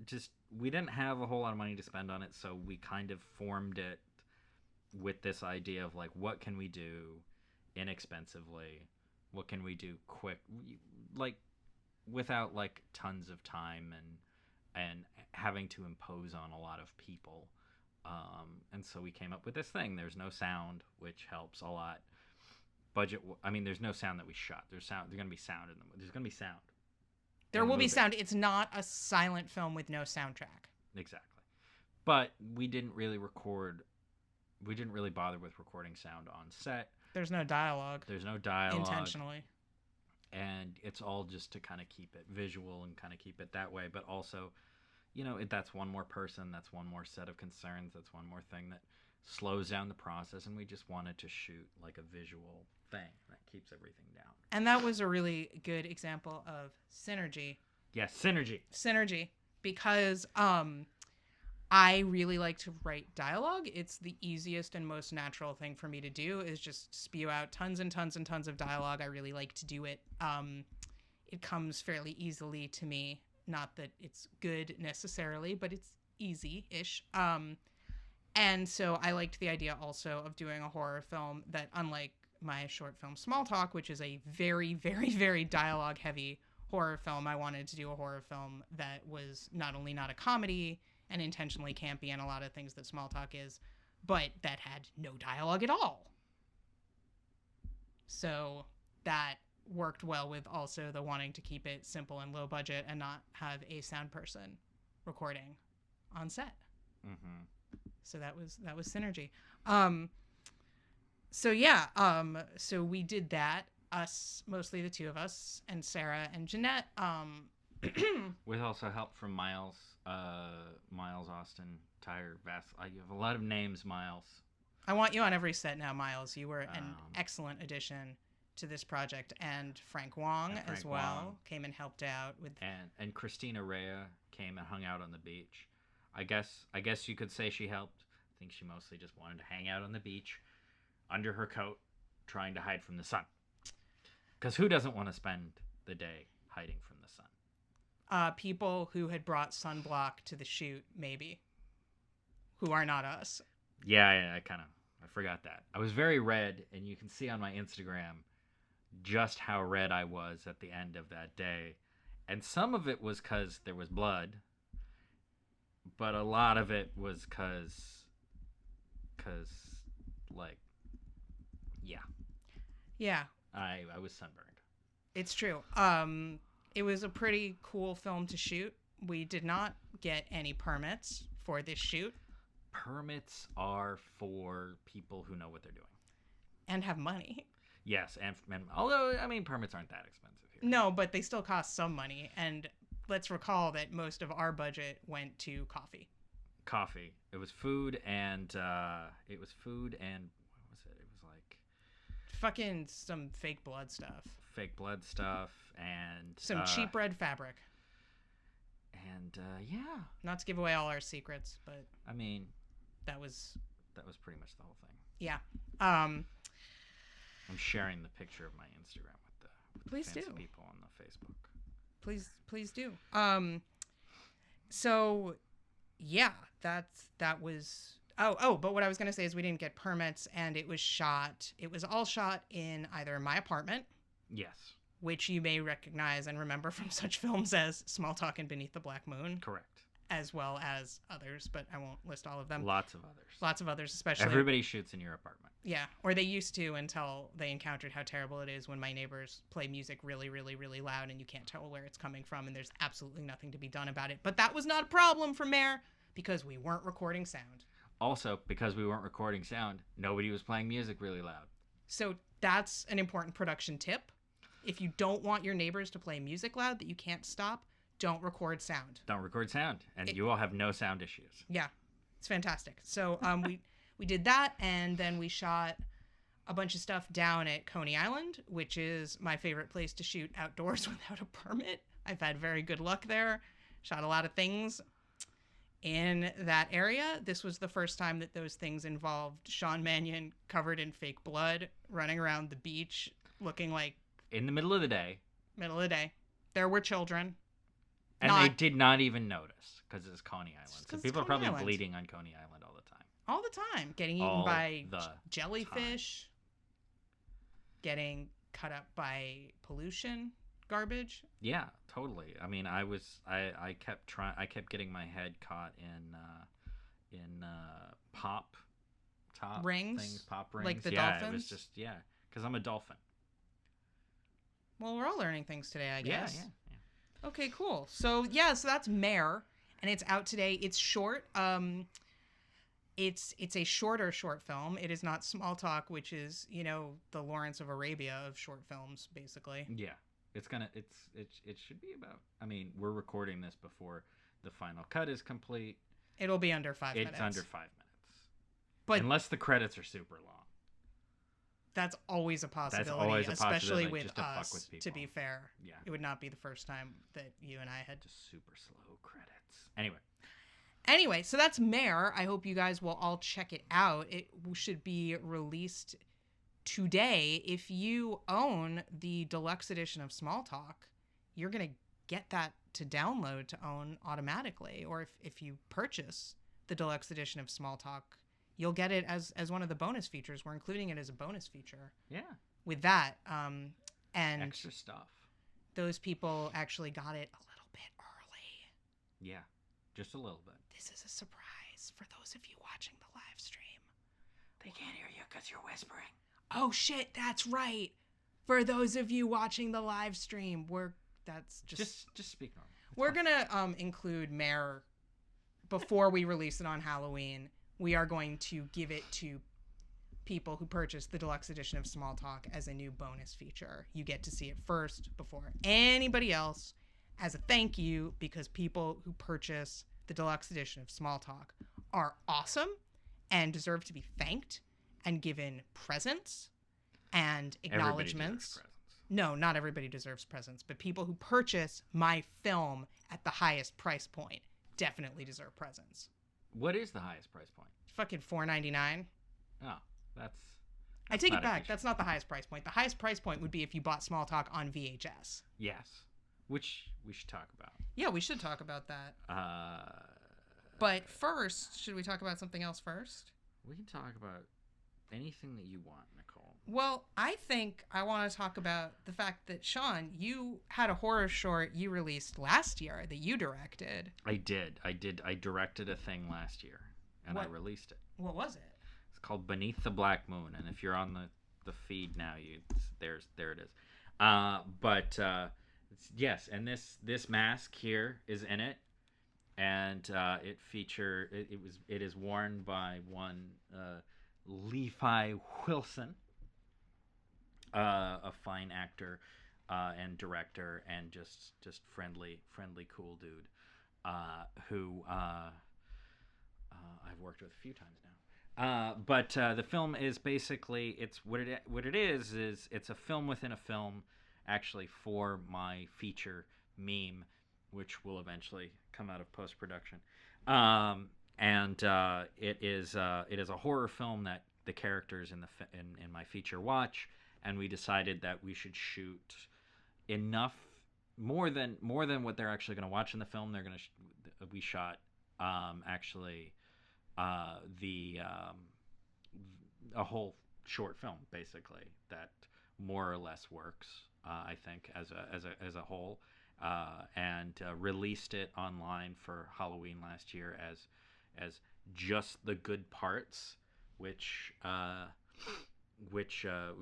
just we didn't have a whole lot of money to spend on it, so we kind of formed it with this idea of like, what can we do inexpensively? What can we do quick, like without like tons of time and having to impose on a lot of people. And so we came up with this thing. There's no sound, which helps a lot. There's no sound that we shot. There's going to be sound in them. There's going to be sound. There will be sound. It's not a silent film with no soundtrack. Exactly. But we didn't really bother with recording sound on set. There's no dialogue. Intentionally. And it's all just to kind of keep it visual and kind of keep it that way. But also, that's one more person. That's one more set of concerns. That's one more thing that slows down the process. And we just wanted to shoot like a visual thing that keeps everything down. And that was a really good example of synergy. Yes, synergy. Synergy. Because I really like to write dialogue. It's the easiest and most natural thing for me to do is just spew out tons and tons and tons of dialogue. I really like to do it. It comes fairly easily to me. Not that it's good necessarily, but it's easy-ish. And so I liked the idea also of doing a horror film that, unlike my short film Small Talk, which is a very, very, very dialogue-heavy horror film, I wanted to do a horror film that was not only not a comedy and intentionally campy and a lot of things that Small Talk is, but that had no dialogue at all. So that worked well with also the wanting to keep it simple and low budget and not have a sound person recording on set. Mm-hmm. So that was synergy. So we did that, us, mostly the two of us, and Sarah and Jeanette. With also help from Miles Austin, Tyre Vass. You have a lot of names, Miles. I want you on every set now, Miles. You were an excellent addition to this project, and Frank Wong as well came and helped out with. And Christina Rea came and hung out on the beach. I guess you could say she helped. I think she mostly just wanted to hang out on the beach, under her coat, trying to hide from the sun. Because who doesn't want to spend the day hiding from the sun? People who had brought sunblock to the shoot, maybe, who are not us. Yeah, I forgot that. I was very red, and you can see on my Instagram just how red I was at the end of that day. And some of it was because there was blood, but a lot of it was because yeah, I was sunburned. It's true. It was a pretty cool film to shoot. We did not get any permits for this shoot. Permits are for people who know what they're doing and have money. Yes, and although permits aren't that expensive here. No, but they still cost some money. And let's recall that most of our budget went to coffee. It was food and what was it? It was like fucking some fake blood stuff and some cheap red fabric. And not to give away all our secrets, but that was pretty much the whole thing. Yeah. I'm sharing the picture of my Instagram with please the fancy do. People on the Facebook. Please do. So yeah, that was. But what I was going to say is we didn't get permits, and it was all shot in either my apartment. Yes. Which you may recognize and remember from such films as Small Talk and Beneath the Black Moon. Correct. As well as others, but I won't list all of them. Lots of others, especially. Everybody shoots in your apartment. Yeah, or they used to until they encountered how terrible it is when my neighbors play music really, really, really loud and you can't tell where it's coming from and there's absolutely nothing to be done about it. But that was not a problem for Mare because we weren't recording sound. Also, because we weren't recording sound, nobody was playing music really loud. So that's an important production tip. If you don't want your neighbors to play music loud that you can't stop, don't record sound. Don't record sound, and you will have no sound issues. Yeah, it's fantastic. So we did that, and then we shot a bunch of stuff down at Coney Island, which is my favorite place to shoot outdoors without a permit. I've had very good luck there. Shot a lot of things in that area. This was the first time that those things involved Sean Mannion covered in fake blood, running around the beach, looking like... In the middle of the day. Middle of the day. There were children. And they did not even notice, because it's Coney Island. So people are probably Island. bleeding on Coney Island all the time. All the time. Getting eaten by jellyfish. Getting cut up by pollution, garbage. Yeah, totally. I mean, I kept getting my head caught in pop top rings, things, pop rings. Like the dolphins. dolphins. It was just because I'm a dolphin. Well, we're all learning things today, I guess. Yeah. Okay, cool. So that's Mare, and it's out today. It's short. It's a shorter short film. It is not Small Talk, which is, the Lawrence of Arabia of short films, basically. Yeah. It should be about, I mean, we're recording this before the final cut is complete. It'll be under 5 minutes. It's under 5 minutes. But unless the credits are super long. That's always a possibility. That's always a especially possibility, with just to us, fuck with people. to be fair. Yeah. It would not be the first time that you and I had just super slow credits. Anyway, so that's Mare. I hope you guys will all check it out. It should be released today. If you own the deluxe edition of Small Talk, you're going to get that to download to own automatically. Or if you purchase the deluxe edition of Small Talk, you'll get it as one of the bonus features. We're including it as a bonus feature. Yeah. With that. And extra stuff. Those people actually got it a little bit early. Yeah. Just a little bit. This is a surprise for those of you watching the live stream. They can't hear you because you're whispering. Oh shit, that's right. For those of you watching the live stream, just speak normal. We're gonna include Mare before we release it on Halloween. We are going to give it to people who purchase the deluxe edition of Small Talk as a new bonus feature. You get to see it first before anybody else as a thank you, because people who purchase the deluxe edition of Small Talk are awesome and deserve to be thanked and given presents and acknowledgments. No, not everybody deserves presents, but people who purchase my film at the highest price point definitely deserve presents. What is the highest price point? Fucking $4.99. Oh, that's I take it back. That's not the highest price point. The highest price point would be if you bought Small Talk on VHS. Yes. Which we should talk about. Yeah, we should talk about that. But first, should we talk about something else first? We can talk about anything that you want, Nicole. Well, I think I want to talk about the fact that, Sean, you had a horror short you released last year that you directed. I did. I directed a thing last year, and I released it. What was it? It's called Beneath the Black Moon, and if you're on the feed now, there it is. Yes, and this mask here is in it, and it is worn by one Levi Wilson, a fine actor and director, and just friendly cool dude who I've worked with a few times now. But the film is basically it's what it is it's a film within a film. Actually, for my feature meme, which will eventually come out of post-production, and it is a horror film that the characters in my feature watch, and we decided that we should shoot enough more than what they're actually going to watch in the film. We shot actually a whole short film basically that more or less works. I think as a whole, and released it online for Halloween last year as just the good parts, which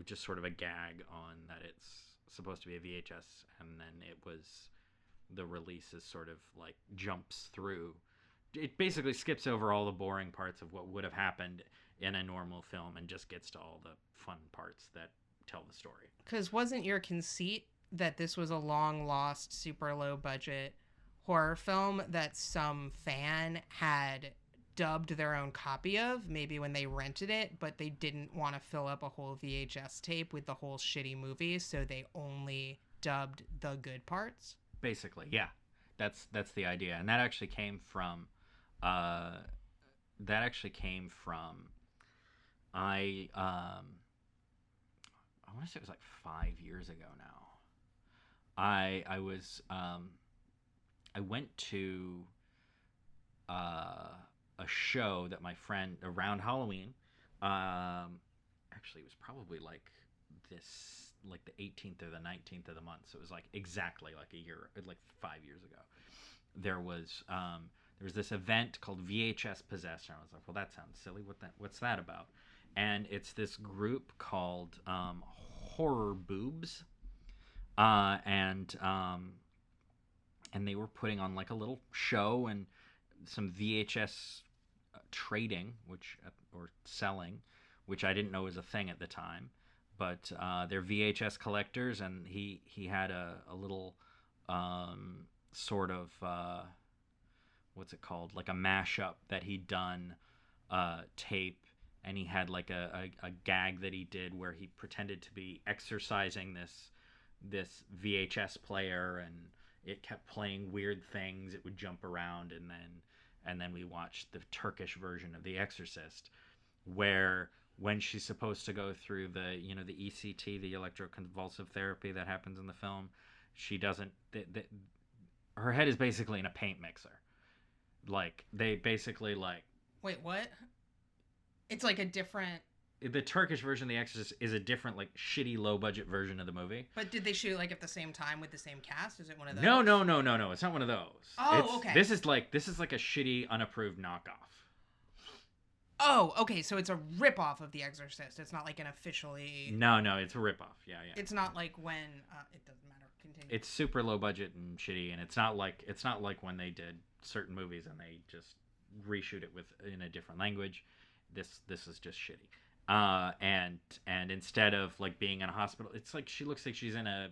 just sort of a gag on that it's supposed to be a VHS, and then the release is sort of like jumps through. It basically skips over all the boring parts of what would have happened in a normal film and just gets to all the fun parts that tell the story. Because wasn't your conceit that this was a long lost, super low budget horror film that some fan had dubbed their own copy of, maybe when they rented it, but they didn't want to fill up a whole VHS tape with the whole shitty movie, so they only dubbed the good parts? Basically, yeah. That's the idea, and that actually came from uh, I I want to say it was like 5 years ago now. I was I went to a show that my friend around Halloween. Actually, it was probably like the 18th or the 19th of the month. So it was like exactly like a year, like 5 years ago. There was this event called VHS Possessed, and I was like, well, that sounds silly. What's that about? And it's this group called Horror Boobs, and they were putting on like a little show and some VHS trading, or selling, which I didn't know was a thing at the time. But they're VHS collectors, and he had a little sort of what's it called, like a mashup that he'd done tape, and he had like a gag that he did where he pretended to be exercising this VHS player, and it kept playing weird things. It would jump around, and then we watched the Turkish version of The Exorcist, where when she's supposed to go through the ECT, the electroconvulsive therapy that happens in the film, she doesn't. Her head is basically in a paint mixer. Like they basically like. Wait, what? It's like a different. The Turkish version of The Exorcist is a different, like, shitty, low-budget version of the movie. But did they shoot, like, at the same time with the same cast? Is it one of those? No. It's not one of those. Oh, okay. This is like a shitty, unapproved knockoff. Oh, okay. So it's a ripoff of The Exorcist. It's not like an officially. No, it's a ripoff. Yeah. It's not like when it doesn't matter. Continue. It's super low budget and shitty, and it's not like when they did certain movies and they just reshoot it in a different language. This is just shitty. And instead of like being in a hospital, it's like she looks like she's in a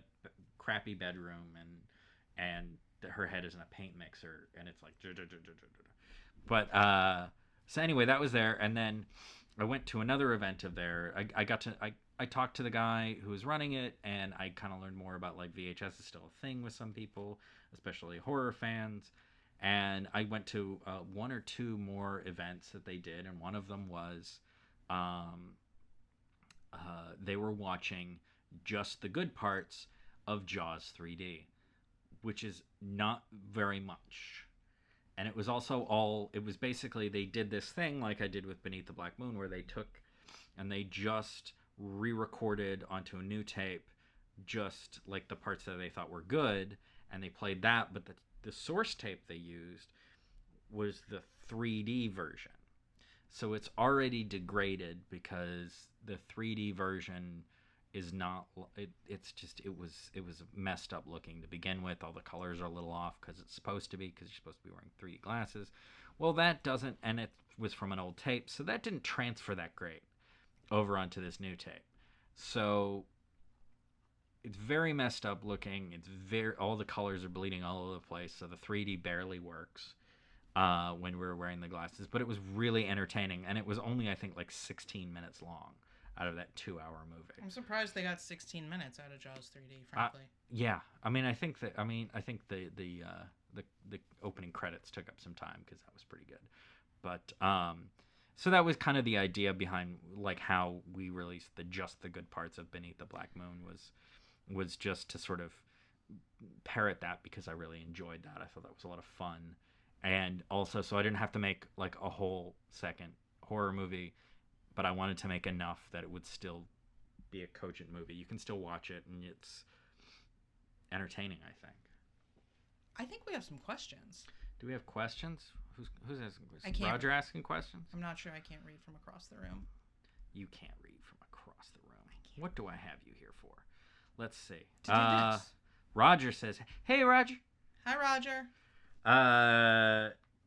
crappy bedroom, and her head is in a paint mixer, and it's like. But so anyway, that was there, and then I went to another event of there. I talked to the guy who was running it, and I kind of learned more about like VHS is still a thing with some people, especially horror fans. And I went to one or two more events that they did, and one of them was. They were watching just the good parts of Jaws 3D, which is not very much. And it was also it was basically, they did this thing like I did with Beneath the Black Moon, where they took and they just re-recorded onto a new tape just like the parts that they thought were good, and they played that, but the source tape they used was the 3D version. So it's already degraded because the 3D version is not. It was messed up looking to begin with. All the colors are a little off because it's supposed to be, because you're supposed to be wearing 3D glasses. Well, that doesn't, and it was from an old tape, so that didn't transfer that great over onto this new tape. So it's very messed up looking. All the colors are bleeding all over the place. So the 3D barely works. When we were wearing the glasses, but it was really entertaining, and it was only, I think, like 16 minutes long out of that 2-hour movie. I'm surprised they got 16 minutes out of Jaws 3D, frankly. Yeah, I think the opening credits took up some time because that was pretty good, but so that was kind of the idea behind like how we released just the good parts of Beneath the Black Moon was just to sort of parrot that, because I really enjoyed that. I thought that was a lot of fun. And also, so I didn't have to make like a whole second horror movie, but I wanted to make enough that it would still be a cogent movie. You can still watch it, and it's entertaining, I think. I think we have some questions. Do we have questions? Who's asking questions? I can't. Roger asking questions? I'm not sure. I can't read from across the room. You can't read from across the room. What do I have you here for? Let's see. To do this. Roger says, "Hey, Roger." Hi, Roger.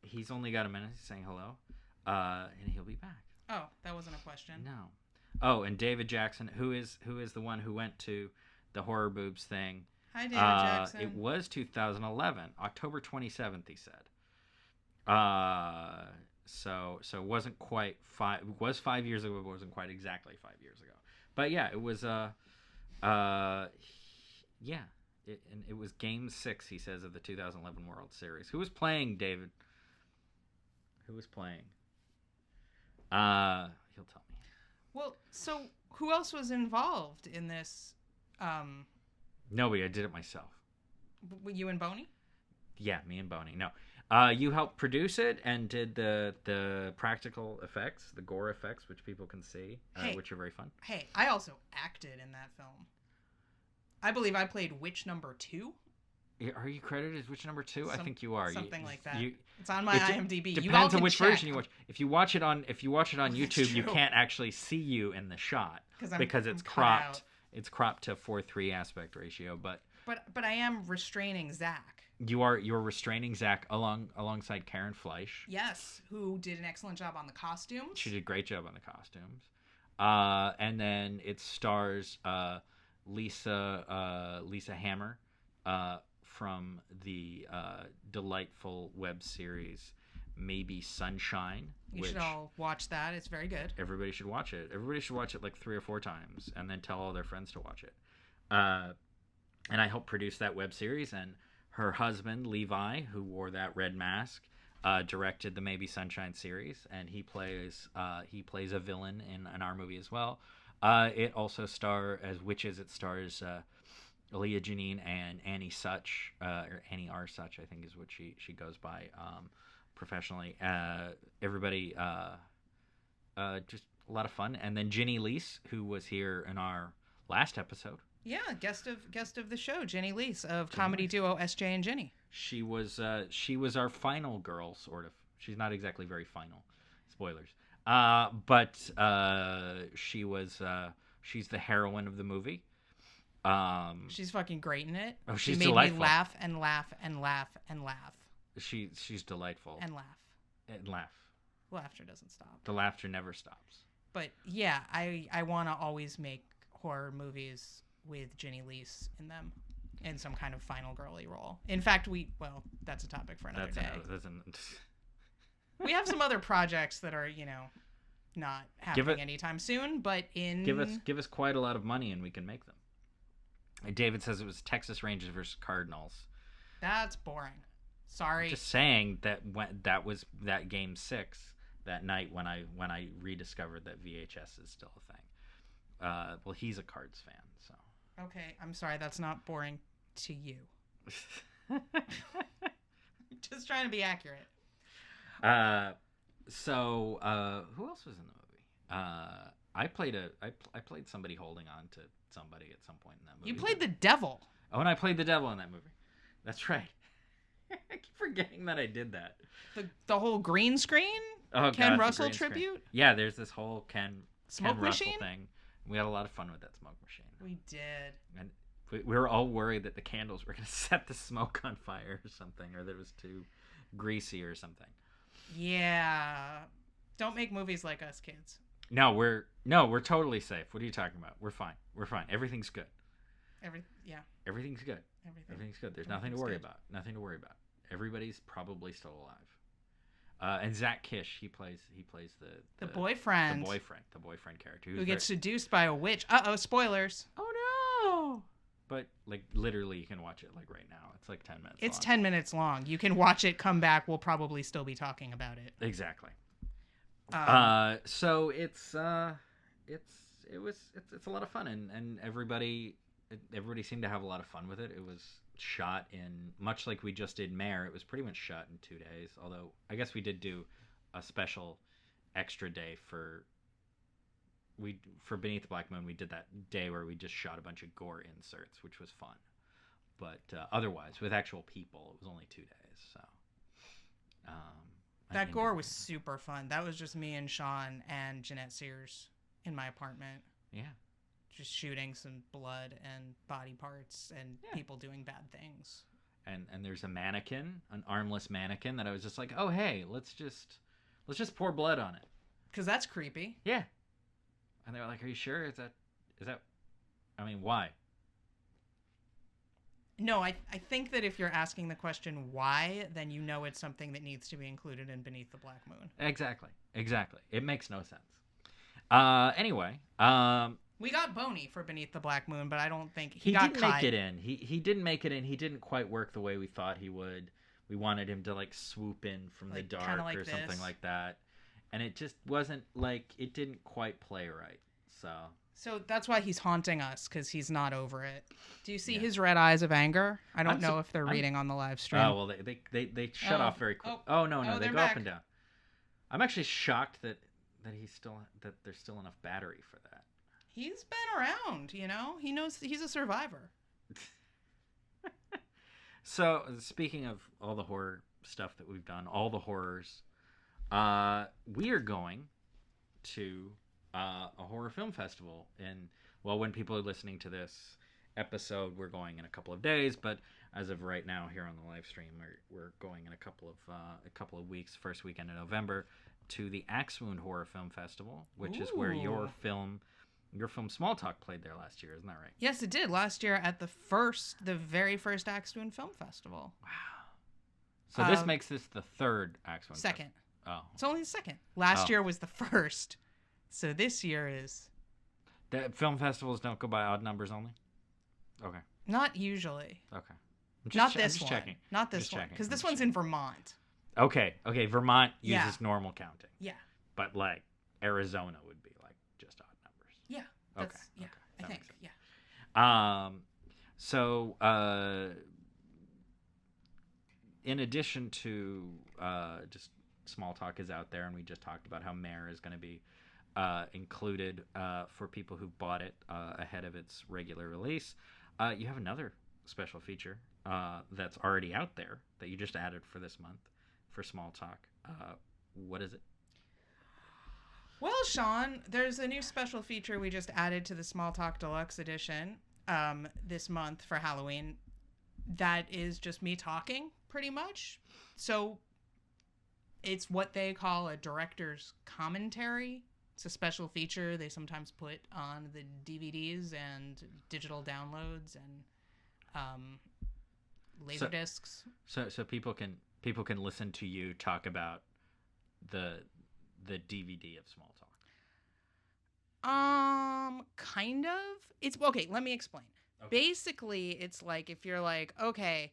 He's only got a minute. He's saying hello, and he'll be back. Oh, that wasn't a question. No. Oh, and David Jackson, who is the one who went to the Horror Boobs thing. Hi, David Jackson. It was 2011, October 27th. He said. So it wasn't quite 5. It was 5 years ago, but it wasn't quite exactly 5 years ago. But yeah, it was. Yeah, it was Game 6, he says, of the 2011 World Series. Who was playing, David? Who was playing? He'll tell me. Well, so who else was involved in this? Nobody. I did it myself. You and Boney? Yeah, me and Boney. No. You helped produce it and did the practical effects, the gore effects, which people can see, which are very fun. Hey, I also acted in that film. I believe I played witch number 2. Are you credited as witch number 2? I think you are. Something like that. It's on my IMDb. Depends on which version you watch. If you watch it on YouTube, you can't actually see you in the shot because it's cropped. It's cropped to 4:3 aspect ratio, but I am restraining Zach. You're restraining Zach alongside Karen Fleisch. Yes, who did an excellent job on the costumes. She did a great job on the costumes. And then it stars Lisa Hammer from the delightful web series Maybe Sunshine. You should all watch that. It's very good. Everybody should watch it. Everybody should watch it like 3 or 4 times and then tell all their friends to watch it. And I helped produce that web series, and her husband, Levi, who wore that red mask, directed the Maybe Sunshine series, and he plays a villain in our movie as well. It also as witches. It stars Aaliyah Janine and Annie Such, or Annie R. Such, I think is what she goes by professionally. Everybody, just a lot of fun. And then Ginny Lease, who was here in our last episode. Yeah, guest of the show, Ginny Lease of comedy duo SJ and Ginny. She was our final girl, sort of. She's not exactly very final. Spoilers. But she's the heroine of the movie. She's fucking great in it. Oh, she's delightful. She made delightful. me laugh and laugh and laugh and laugh. She's delightful. And laugh. And laugh. Laughter doesn't stop. The laughter never stops. But yeah, I want to always make horror movies with Ginny Lease in them, in some kind of final girly role. In fact, that's a topic for another day. We have some other projects that are, not happening anytime soon, but give us quite a lot of money and we can make them. David says it was Texas Rangers versus Cardinals. That's boring. Sorry. I'm just saying that when that was that game 6 that night when I rediscovered that VHS is still a thing. Well, he's a Cards fan, so. Okay, I'm sorry. That's not boring to you. Just trying to be accurate. So who else was in the movie? I played somebody holding on to somebody at some point in that movie. You played the devil. Oh, and I played the devil in that movie. That's right. I keep forgetting that I did that. The whole green screen? Oh, Ken God, Russell tribute? Screen. Yeah, there's this whole Ken Russell machine thing. We had a lot of fun with that smoke machine. We did. And we were all worried that the candles were going to set the smoke on fire or something, or that it was too greasy or something. Yeah. Don't make movies like us, kids. No, we're totally safe. What are you talking about? We're fine. Everything's good. Everything's good. Everything's good. There's nothing to worry about. Nothing to worry about. Everybody's probably still alive. And Zach Kish, he plays the boyfriend. The boyfriend character who gets seduced by a witch. Uh-oh, spoilers. Oh no. But like literally you can watch it like right now. It's like 10 minutes long. 10 minutes long. You can watch it, come back, we'll probably still be talking about it. Exactly. So it's a lot of fun, and everybody seemed to have a lot of fun with it. It was shot in, much like we just did Mare, it was pretty much shot in 2 days, although I guess we did do a special extra day for Beneath the Black Moon. We did that day where we just shot a bunch of gore inserts, which was fun, but otherwise with actual people it was only 2 days. So that gore was super fun. That was just me and Sean and Jeanette Sears in my apartment. Yeah. Just shooting some blood and body parts and people doing bad things. And there's a mannequin, an armless mannequin that I was just like, oh hey, let's just pour blood on it. 'Cause that's creepy. Yeah. And they were like, are you sure? Is that I mean, why? No, I think that if you're asking the question why, then you know it's something that needs to be included in Beneath the Black Moon. Exactly. It makes no sense. Anyway, We got Boney for Beneath the Black Moon, but I don't think he got didn't cut. make it in. He didn't make it in. He didn't quite work the way we thought he would. We wanted him to like swoop in from the dark like or something this. like that, and it just wasn't like it didn't quite play right. So that's why he's haunting us, because he's not over it. Do you see Yeah. his red eyes of anger? I don't know if they're reading on the live stream. Oh well, they shut off very quick. Oh no, they go back. up and down. I'm actually shocked that there's still enough battery for that. He's been around, you know. He knows he's a survivor. So speaking of all the horror stuff that we've done, all the horrors, we are going to a horror film festival when people are listening to this episode, we're going in a couple of days, but as of right now here on the live stream, we're going in a couple of weeks, first weekend in November, to the Axe Wound Horror Film Festival, which is where your film Small Talk played there last year, isn't that right? Yes, it did. Last year at the very first Axe Wound Film Festival. Wow. So this makes this the third Axe Wound. Second. Oh. It's only the second. Last year was the first. So this year is... The film festivals don't go by odd numbers only? Okay. Not usually. Okay. Not this one. Not this one. Because this one's in Vermont. Okay. Vermont uses normal counting. Yeah. But like Arizona would be like just odd numbers. Yeah. Okay. Yeah. I think. Sense. Yeah. So in addition to just Small Talk is out there, and we just talked about how Mare is going to be included for people who bought it ahead of its regular release. You have another special feature that's already out there that you just added for this month for Small Talk. What is it? Well, Sean, there's a new special feature we just added to the Small Talk Deluxe Edition this month for Halloween. That is just me talking, pretty much. So it's what they call a director's commentary. It's a special feature they sometimes put on the DVDs and digital downloads and laser discs. So people can listen to you talk about the DVD of Small Talk. Kind of. It's okay. Let me explain. Okay. Basically, it's like if you're like, okay,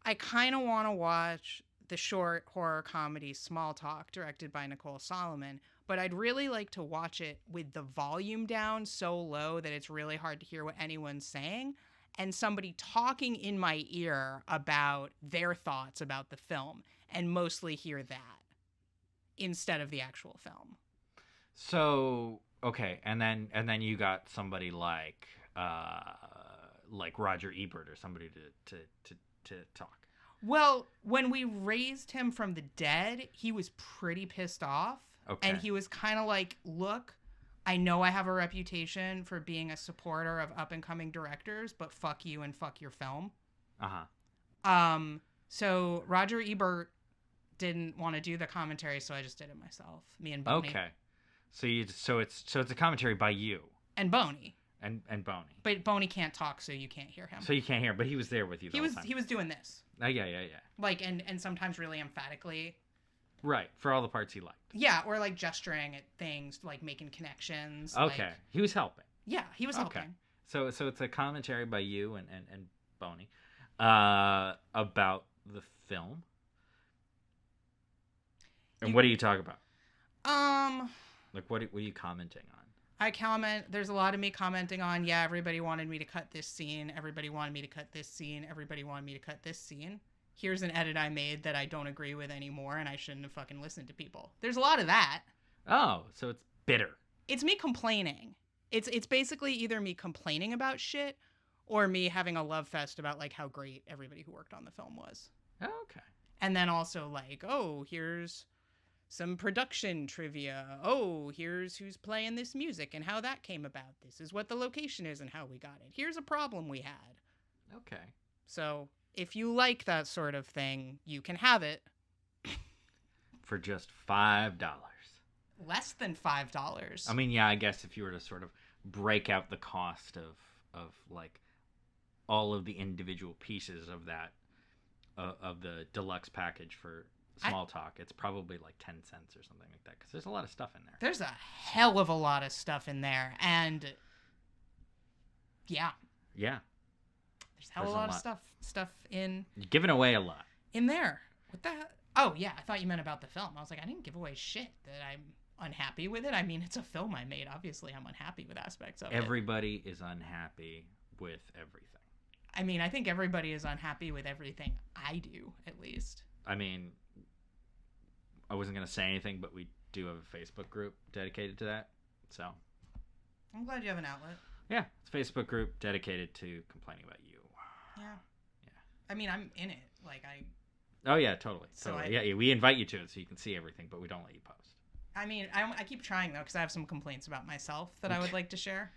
I kind of want to watch the short horror comedy Small Talk, directed by Nicole Solomon, but I'd really like to watch it with the volume down so low that it's really hard to hear what anyone's saying, and somebody talking in my ear about their thoughts about the film, and mostly hear that instead of the actual film. So, okay, and then you got somebody like Roger Ebert or somebody to talk. Well, when we raised him from the dead, he was pretty pissed off. Okay. And he was kind of like, look, I know I have a reputation for being a supporter of up-and-coming directors, but fuck you and fuck your film. Uh-huh. So Roger Ebert didn't want to do the commentary, so I just did it myself. Me and Boney. Okay. So it's a commentary by you. And Boney. And Boney. But Boney can't talk, so you can't hear him. So you can't hear him, but he was there with you the whole time. He was doing this. Yeah. Like, and sometimes really emphatically. Right, for all the parts he liked. Yeah, or like gesturing at things, like making connections. Okay, like... he was helping. Yeah, he was helping. So it's a commentary by you and Boney about the film. And what do you talk about? Like what are you commenting on? I comment. There's a lot of me commenting on. Yeah, everybody wanted me to cut this scene. Everybody wanted me to cut this scene. Everybody wanted me to cut this scene. Here's an edit I made that I don't agree with anymore, and I shouldn't have fucking listened to people. There's a lot of that. Oh, so it's bitter. It's me complaining. It's basically either me complaining about shit or me having a love fest about like how great everybody who worked on the film was. Okay. And then also like, oh, here's some production trivia. Oh, here's who's playing this music and how that came about. This is what the location is and how we got it. Here's a problem we had. Okay. So... if you like that sort of thing, you can have it. For just $5. Less than $5. I mean, yeah, I guess if you were to sort of break out the cost of like all of the individual pieces of that, of the deluxe package for Small Talk, it's probably like 10 cents or something like that. Because there's a lot of stuff in there. There's a hell of a lot of stuff in there. And Yeah. Yeah. There's hell a lot of stuff in... You're giving away a lot. In there. What the hell? Oh, yeah. I thought you meant about the film. I was like, I didn't give away shit that I'm unhappy with it. I mean, it's a film I made. Obviously, I'm unhappy with aspects of it. Everybody is unhappy with everything. I mean, I think everybody is unhappy with everything I do, at least. I mean, I wasn't going to say anything, but we do have a Facebook group dedicated to that. So I'm glad you have an outlet. Yeah, it's a Facebook group dedicated to complaining about you. Yeah. I mean, I'm in it. Like, Oh, yeah, totally. So totally. Yeah, we invite you to it so you can see everything, but we don't let you post. I mean, I keep trying, though, because I have some complaints about myself that I would like to share.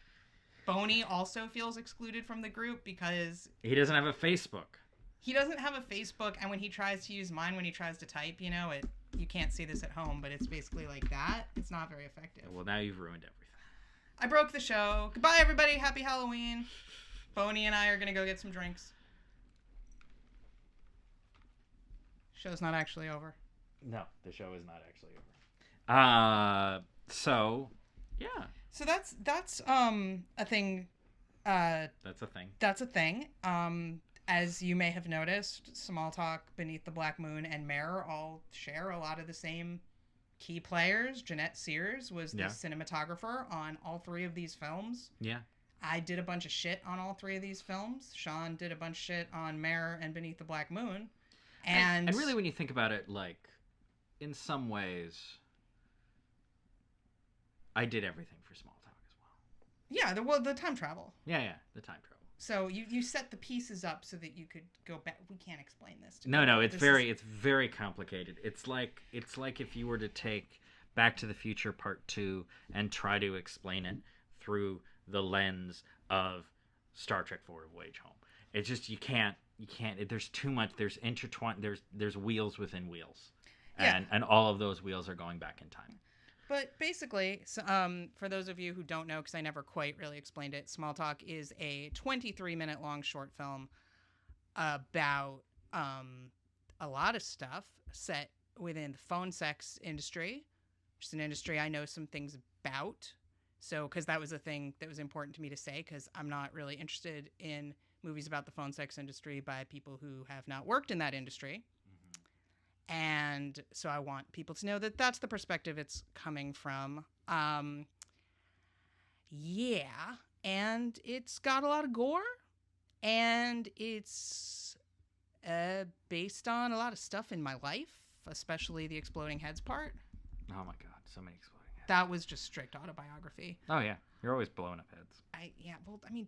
Boney also feels excluded from the group because... He doesn't have a Facebook. He doesn't have a Facebook, and when he tries to use mine, when he tries to type, you know, you can't see this at home, but it's basically like that. It's not very effective. Well, now you've ruined everything. I broke the show. Goodbye, everybody. Happy Halloween. Boney and I are going to go get some drinks. Show's not actually over. No, the show is not actually over. So, yeah. So that's a thing. That's a thing. That's a thing. As you may have noticed, Small Talk, Beneath the Black Moon, and Mare all share a lot of the same key players. Jeanette Sears was the cinematographer on all three of these films. Yeah. I did a bunch of shit on all three of these films. Sean did a bunch of shit on Mare and Beneath the Black Moon. And really, when you think about it, like, in some ways, I did everything for Small Talk as well. Yeah, the time travel. Yeah, the time travel. So you set the pieces up so that you could go back. We can't explain this. No, it's very complicated. It's like if you were to take Back to the Future Part 2 and try to explain it through the lens of Star Trek Forward Voyage Home. It's just you can't. There's too much. There's intertwined. There's wheels within wheels, and all of those wheels are going back in time. But basically, for those of you who don't know, because I never quite really explained it, Small Talk is a 23-minute long short film about a lot of stuff set within the phone sex industry, which is an industry I know some things about. So, because that was a thing that was important to me to say, because I'm not really interested in movies about the phone sex industry by people who have not worked in that industry. And so I want people to know that that's the perspective it's coming from. And it's got a lot of gore, and it's based on a lot of stuff in my life, especially the exploding heads part. Oh my God, so many exploding heads. That was just strict autobiography. Oh yeah, you're always blowing up heads.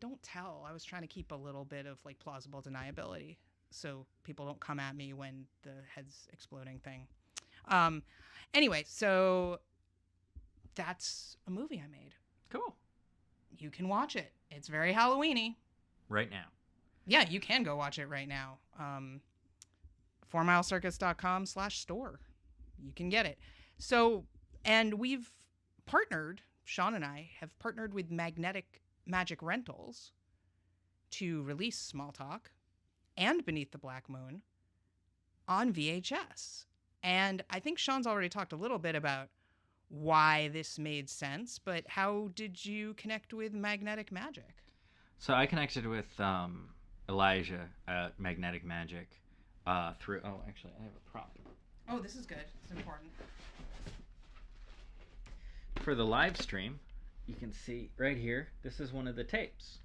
Don't tell. I was trying to keep a little bit of like plausible deniability, so people don't come at me when the head's exploding thing. Anyway, so that's a movie I made. Cool. You can watch it. It's very Halloween-y. Right now. Yeah, you can go watch it right now. 4MileCircus.com/store. You can get it. So, and we've partnered, Sean and I have partnered with Magnetic Magic Rentals to release Small Talk and Beneath the Black Moon on VHS. And I think Sean's already talked a little bit about why this made sense, but how did you connect with Magnetic Magic? So I connected with Elijah at Magnetic Magic through... Oh, actually, I have a prop. Oh, this is good. It's important. For the live stream, you can see right here, this is one of the tapes.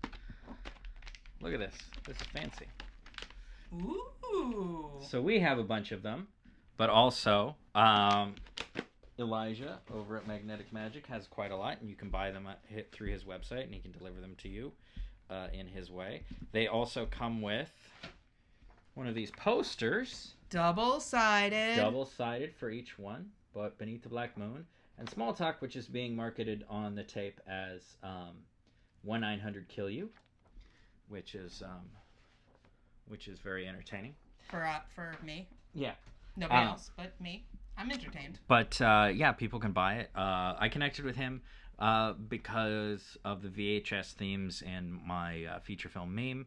Look at this. This is fancy. Ooh. So we have a bunch of them, but also Elijah over at Magnetic Magic has quite a lot, and you can buy them through his website, and he can deliver them to you in his way. They also come with one of these posters. Double-sided. Double-sided for each one, but Beneath the Black Moon. And Small Talk, which is being marketed on the tape as 1-900-KILL-YOU, which is very entertaining. For me? Yeah. Nobody else but me. I'm entertained. But, people can buy it. I connected with him because of the VHS themes in my feature film meme,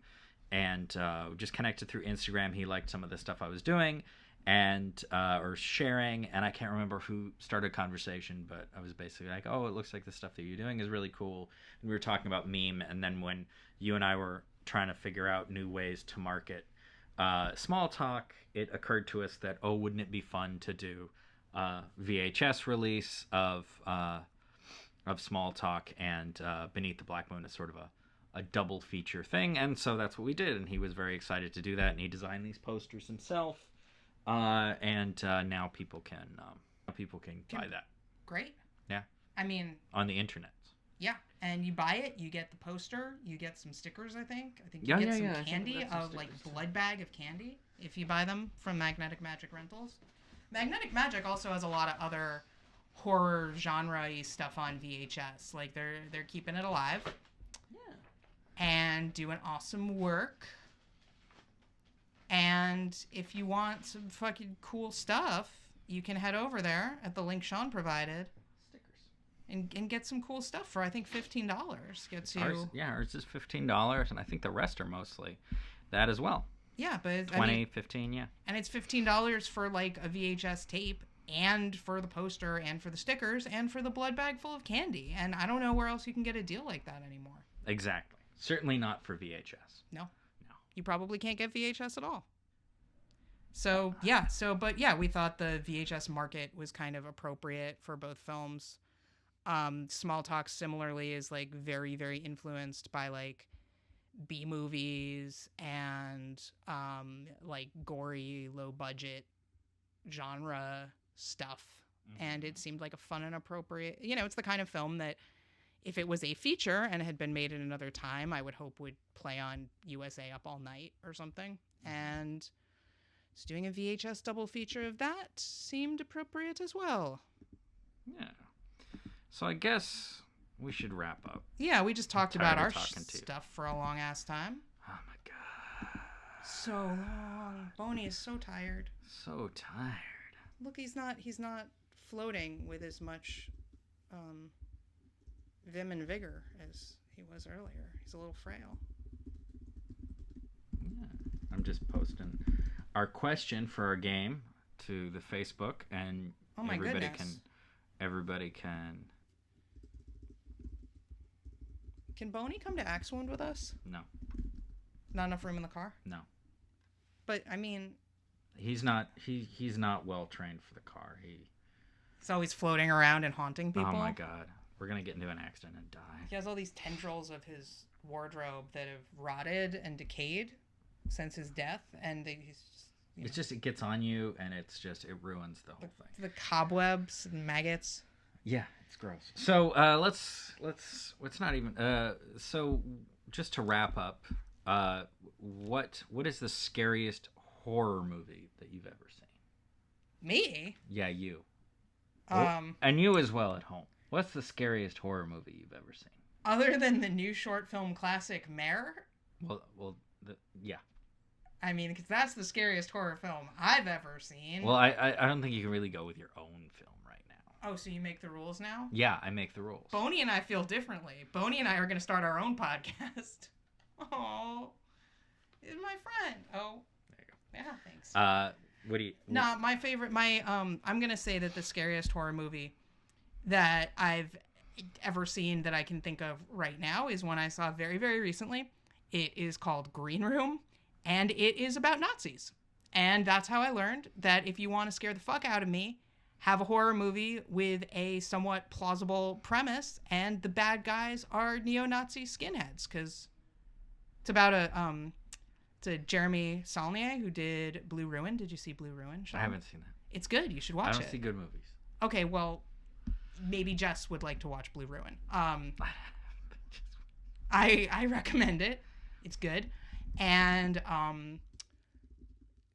and just connected through Instagram. He liked some of the stuff I was doing, and or sharing, and I can't remember who started a conversation, but I was basically like, oh, it looks like the stuff that you're doing is really cool. And we were talking about meme, and then when you and I were trying to figure out new ways to market small talk, it occurred to us that, oh, wouldn't it be fun to do VHS release of small talk and Beneath the Black Moon as sort of a double feature thing. And so that's what we did, and he was very excited to do that, and he designed these posters himself. And now people can buy that. Great. Yeah. I mean, on the internet. Yeah, and you buy it, you get the poster, you get some stickers. I think you get some candy, like blood bag of candy if you buy them from Magnetic Magic Rentals. Magnetic Magic also has a lot of other horror genre-y stuff on VHS. Like they're keeping it alive. Yeah. And doing awesome work. And if you want some fucking cool stuff, you can head over there at the link Sean provided. Stickers. And get some cool stuff for, I think, $15. Gets you... Ours is $15, and I think the rest are mostly that as well. Yeah, but... 15, yeah. And it's $15 for, like, a VHS tape, and for the poster, and for the stickers, and for the blood bag full of candy. And I don't know where else you can get a deal like that anymore. Exactly. Certainly not for VHS. No. You probably can't get VHS at all. But we thought the VHS market was kind of appropriate for both films. Small Talk similarly is like very, very influenced by like B movies and like gory, low budget genre stuff. Mm-hmm. And it seemed like a fun and appropriate, it's the kind of film that if it was a feature and had been made at another time, I would hope would play on USA Up All Night or something. And just doing a VHS double feature of that seemed appropriate as well. Yeah. So I guess we should wrap up. Yeah, we just talked about our stuff for a long ass time. Oh my god. So long. Boney is so tired. So tired. Look, he's not floating with as much vim and vigor as he was earlier. He's a little frail. Yeah. I'm just posting our question for our game to the Facebook, and everybody can. Can Boney come to Axewound with us? No. Not enough room in the car? No. But I mean, he's not well trained for the car. He's always floating around and haunting people. Oh my god. We're going to get into an accident and die. He has all these tendrils of his wardrobe that have rotted and decayed since his death, and it gets on you, and it ruins the whole thing. The cobwebs and maggots. Yeah, it's gross. So let's not even. So just to wrap up, what is the scariest horror movie that you've ever seen? Me? Yeah, you. And you as well at home. What's the scariest horror movie you've ever seen? Other than the new short film classic Mare? Yeah. I mean, because that's the scariest horror film I've ever seen. Well, I don't think you can really go with your own film right now. Oh, so you make the rules now? Yeah, I make the rules. Boney and I feel differently. Boney and I are going to start our own podcast. Oh, he's my friend. Oh, there you go. Yeah, thanks. My favorite, I'm going to say that the scariest horror movie that I've ever seen that I can think of right now is one I saw very, very recently. It is called Green Room, and it is about Nazis. And that's how I learned that if you want to scare the fuck out of me, have a horror movie with a somewhat plausible premise, and the bad guys are neo-Nazi skinheads, because it's about it's Jeremy Saulnier who did Blue Ruin. Did you see Blue Ruin, Sean? I haven't seen that. It's good. You should watch it. I don't see good movies. Okay, well, maybe Jess would like to watch Blue Ruin. I recommend it. It's good. And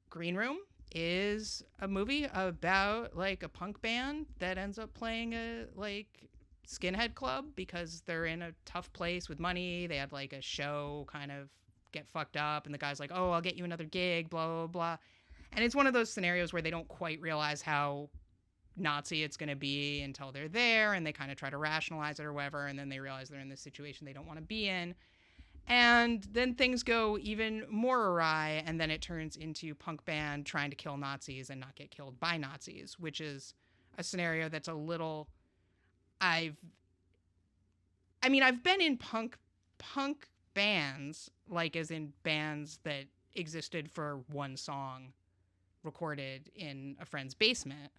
Green Room is a movie about like a punk band that ends up playing a like skinhead club because they're in a tough place with money. They had like a show kind of get fucked up, and the guy's like, oh, I'll get you another gig, blah, blah, blah. And it's one of those scenarios where they don't quite realize how Nazi it's going to be until they're there, and they kind of try to rationalize it or whatever, and then they realize they're in this situation they don't want to be in. And then things go even more awry, and then it turns into punk band trying to kill Nazis and not get killed by Nazis, which is a scenario that's a little. I've been in punk bands, like as in bands that existed for one song recorded in a friend's basement.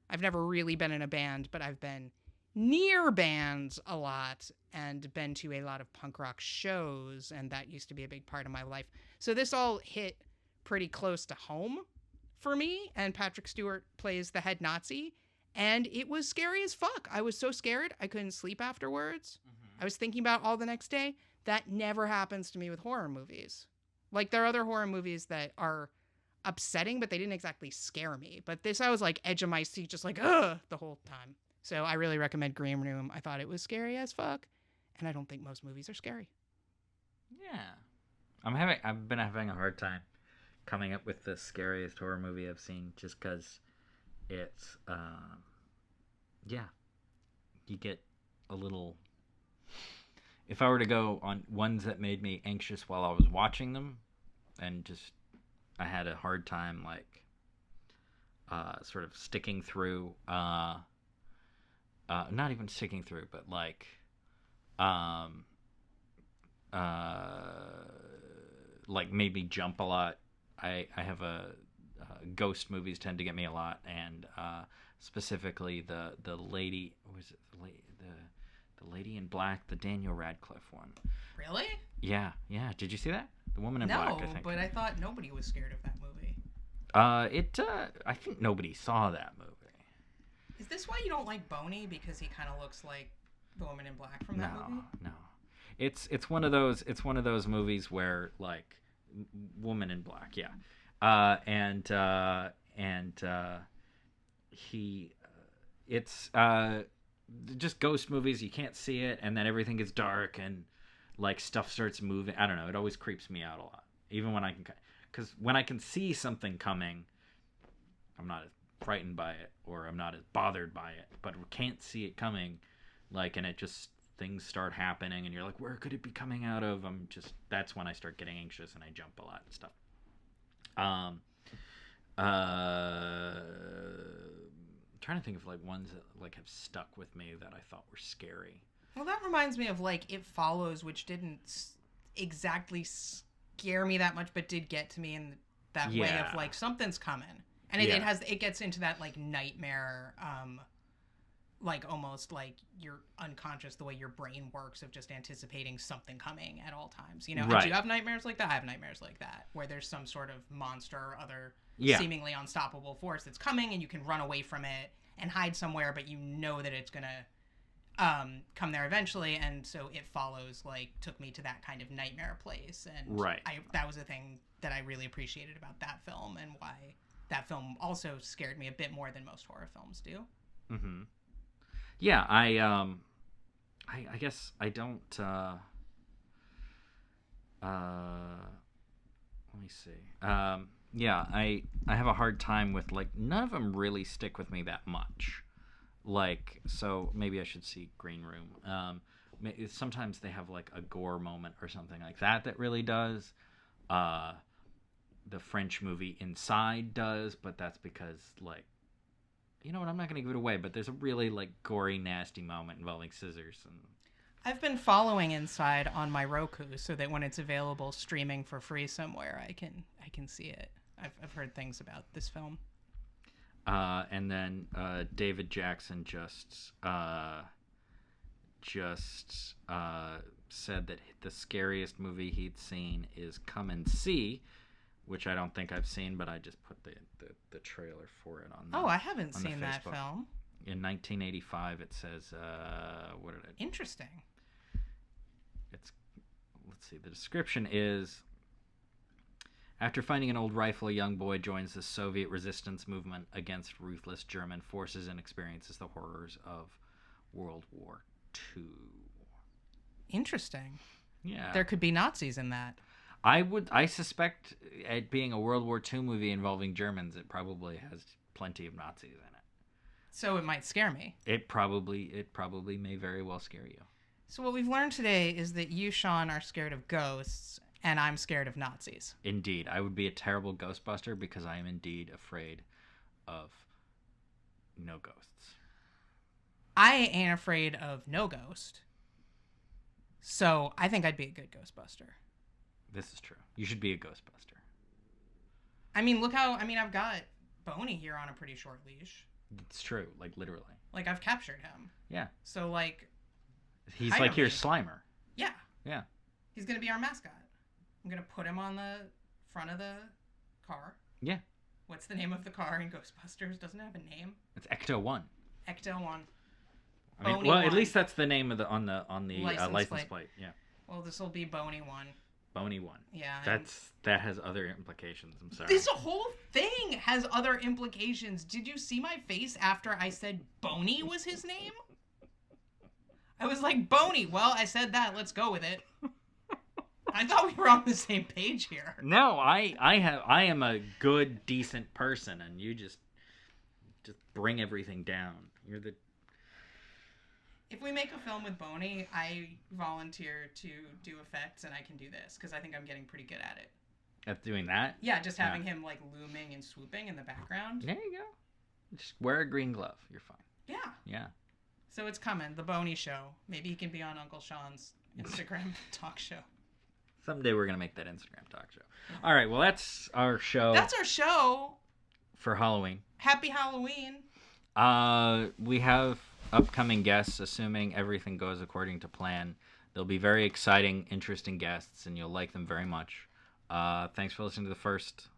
I've never really been in a band, but I've been near bands a lot and been to a lot of punk rock shows, and that used to be a big part of my life. So this all hit pretty close to home for me, and Patrick Stewart plays the head Nazi, and it was scary as fuck. I was so scared I couldn't sleep afterwards. I was thinking about all the next day. That never happens to me with horror movies. Like, there are other horror movies that are upsetting, but they didn't exactly scare me. But this, I was like edge of my seat, just like, ugh, the whole time. So I really recommend Green Room. I thought it was scary as fuck, and I don't think most movies are scary. Yeah. I've been having a hard time coming up with the scariest horror movie I've seen, just because it's, you get a little. If I were to go on ones that made me anxious while I was watching them, and just I had a hard time like sort of sticking through, not even sticking through, but like made me jump a lot. I have ghost movies tend to get me a lot, and specifically the lady, was it the Lady in Black, the Daniel Radcliffe one. Really? Yeah. Did you see that? The Woman in Black, I think. No, but I thought nobody was scared of that movie. I think nobody saw that movie. Is this why you don't like Boney? Because he kind of looks like the Woman in Black from that movie? No. It's one of those movies where, like, Woman in Black, yeah. It's just ghost movies. You can't see it, and then everything gets dark, and like stuff starts moving. I don't know. It always creeps me out a lot, even when because when I can see something coming, I'm not as frightened by it, or I'm not as bothered by it. But can't see it coming, like, and it just things start happening, and you're like, where could it be coming out of? That's when I start getting anxious and I jump a lot and stuff. Trying to think of like ones that like have stuck with me that I thought were scary. Well, that reminds me of like It Follows, which didn't exactly scare me that much, but did get to me in that way of like something's coming, and it gets into that like nightmare, like almost like you're unconscious the way your brain works of just anticipating something coming at all times. You know, right. Do you have nightmares like that? I have nightmares like that where there's some sort of monster or other seemingly unstoppable force that's coming, and you can run away from it and hide somewhere, but you know that it's gonna come there eventually. And so It Follows like took me to that kind of nightmare place, and that was a thing that I really appreciated about that film, and why that film also scared me a bit more than most horror films do. Mm-hmm. Yeah, I guess I don't. Let me see. Yeah, I have a hard time with, like, none of them really stick with me that much. Like, so maybe I should see Green Room. Sometimes they have like a gore moment or something like that really does. The French movie Inside does, but that's because, like, you know what, I'm not going to give it away, but there's a really like gory, nasty moment involving scissors. And I've been following Inside on my Roku so that when it's available streaming for free somewhere, I can see it. I've heard things about this film. And then David Jackson just said that the scariest movie he'd seen is Come and See, which I don't think I've seen, but I just put the trailer for it on. I haven't seen that film. In 1985, it says, what did I? Interesting. Let's see. The description is: after finding an old rifle, a young boy joins the Soviet resistance movement against ruthless German forces and experiences the horrors of World War II. Interesting. Yeah. There could be Nazis in that. I suspect it being a World War II movie involving Germans, it probably has plenty of Nazis in it. So it might scare me. It probably may very well scare you. So what we've learned today is that you, Sean, are scared of ghosts, and I'm scared of Nazis. Indeed. I would be a terrible Ghostbuster because I am indeed afraid of no ghosts. I ain't afraid of no ghost. So I think I'd be a good Ghostbuster. This is true. You should be a Ghostbuster. I mean, look how... I mean, I've got Boney here on a pretty short leash. It's true. Like, literally. Like, I've captured him. Yeah. So, like... He's like your Slimer. Yeah. Yeah. He's going to be our mascot. I'm going to put him on the front of the car. Yeah. What's the name of the car in Ghostbusters? Doesn't it have a name? It's Ecto-1. Ecto-1. I mean, well, at least that's the name of the on the license plate. Yeah. Well, this will be Boney 1. Boney 1. Yeah. That has other implications. I'm sorry. This whole thing has other implications. Did you see my face after I said Boney was his name? I was like, Boney. Well, I said that. Let's go with it. I thought we were on the same page here. No, I am a good, decent person, and you just bring everything down. You're the... If we make a film with Boney, I volunteer to do effects, and I can do this, because I think I'm getting pretty good at it. At doing that? Yeah, just having him, like, looming and swooping in the background. There you go. Just wear a green glove. You're fine. Yeah. Yeah. So it's coming, the Boney Show. Maybe he can be on Uncle Sean's Instagram talk show. Someday we're going to make that Instagram talk show. All right, well, that's our show. That's our show. For Halloween. Happy Halloween. We have upcoming guests, assuming everything goes according to plan. They'll be very exciting, interesting guests, and you'll like them very much. Thanks for listening to the first...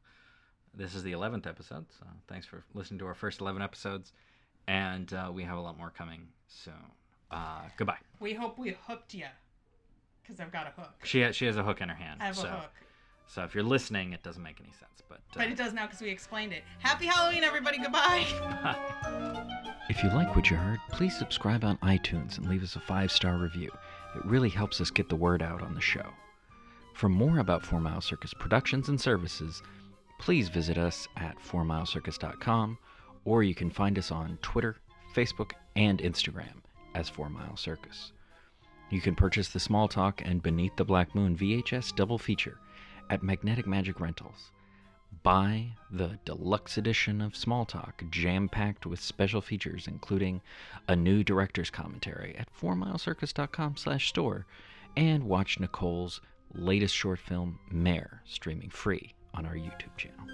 This is the 11th episode, so thanks for listening to our first 11 episodes. And we have a lot more coming soon. Goodbye. We hope we hooked you. Because I've got a hook. She has a hook in her hand. I have a hook. So if you're listening, it doesn't make any sense. But it does now because we explained it. Happy Halloween, everybody. Goodbye. If you like what you heard, please subscribe on iTunes and leave us a 5-star review. It really helps us get the word out on the show. For more about 4 Circus productions and services, please visit us at 4MileCircus.com, or you can find us on Twitter, Facebook, and Instagram as 4 Circus. You can purchase the Small Talk and Beneath the Black Moon VHS double feature at Magnetic Magic Rentals. Buy the deluxe edition of Small Talk, jam-packed with special features including a new director's commentary at 4MileCircus.com/store, and watch Nicole's latest short film, Mare, streaming free on our YouTube channel.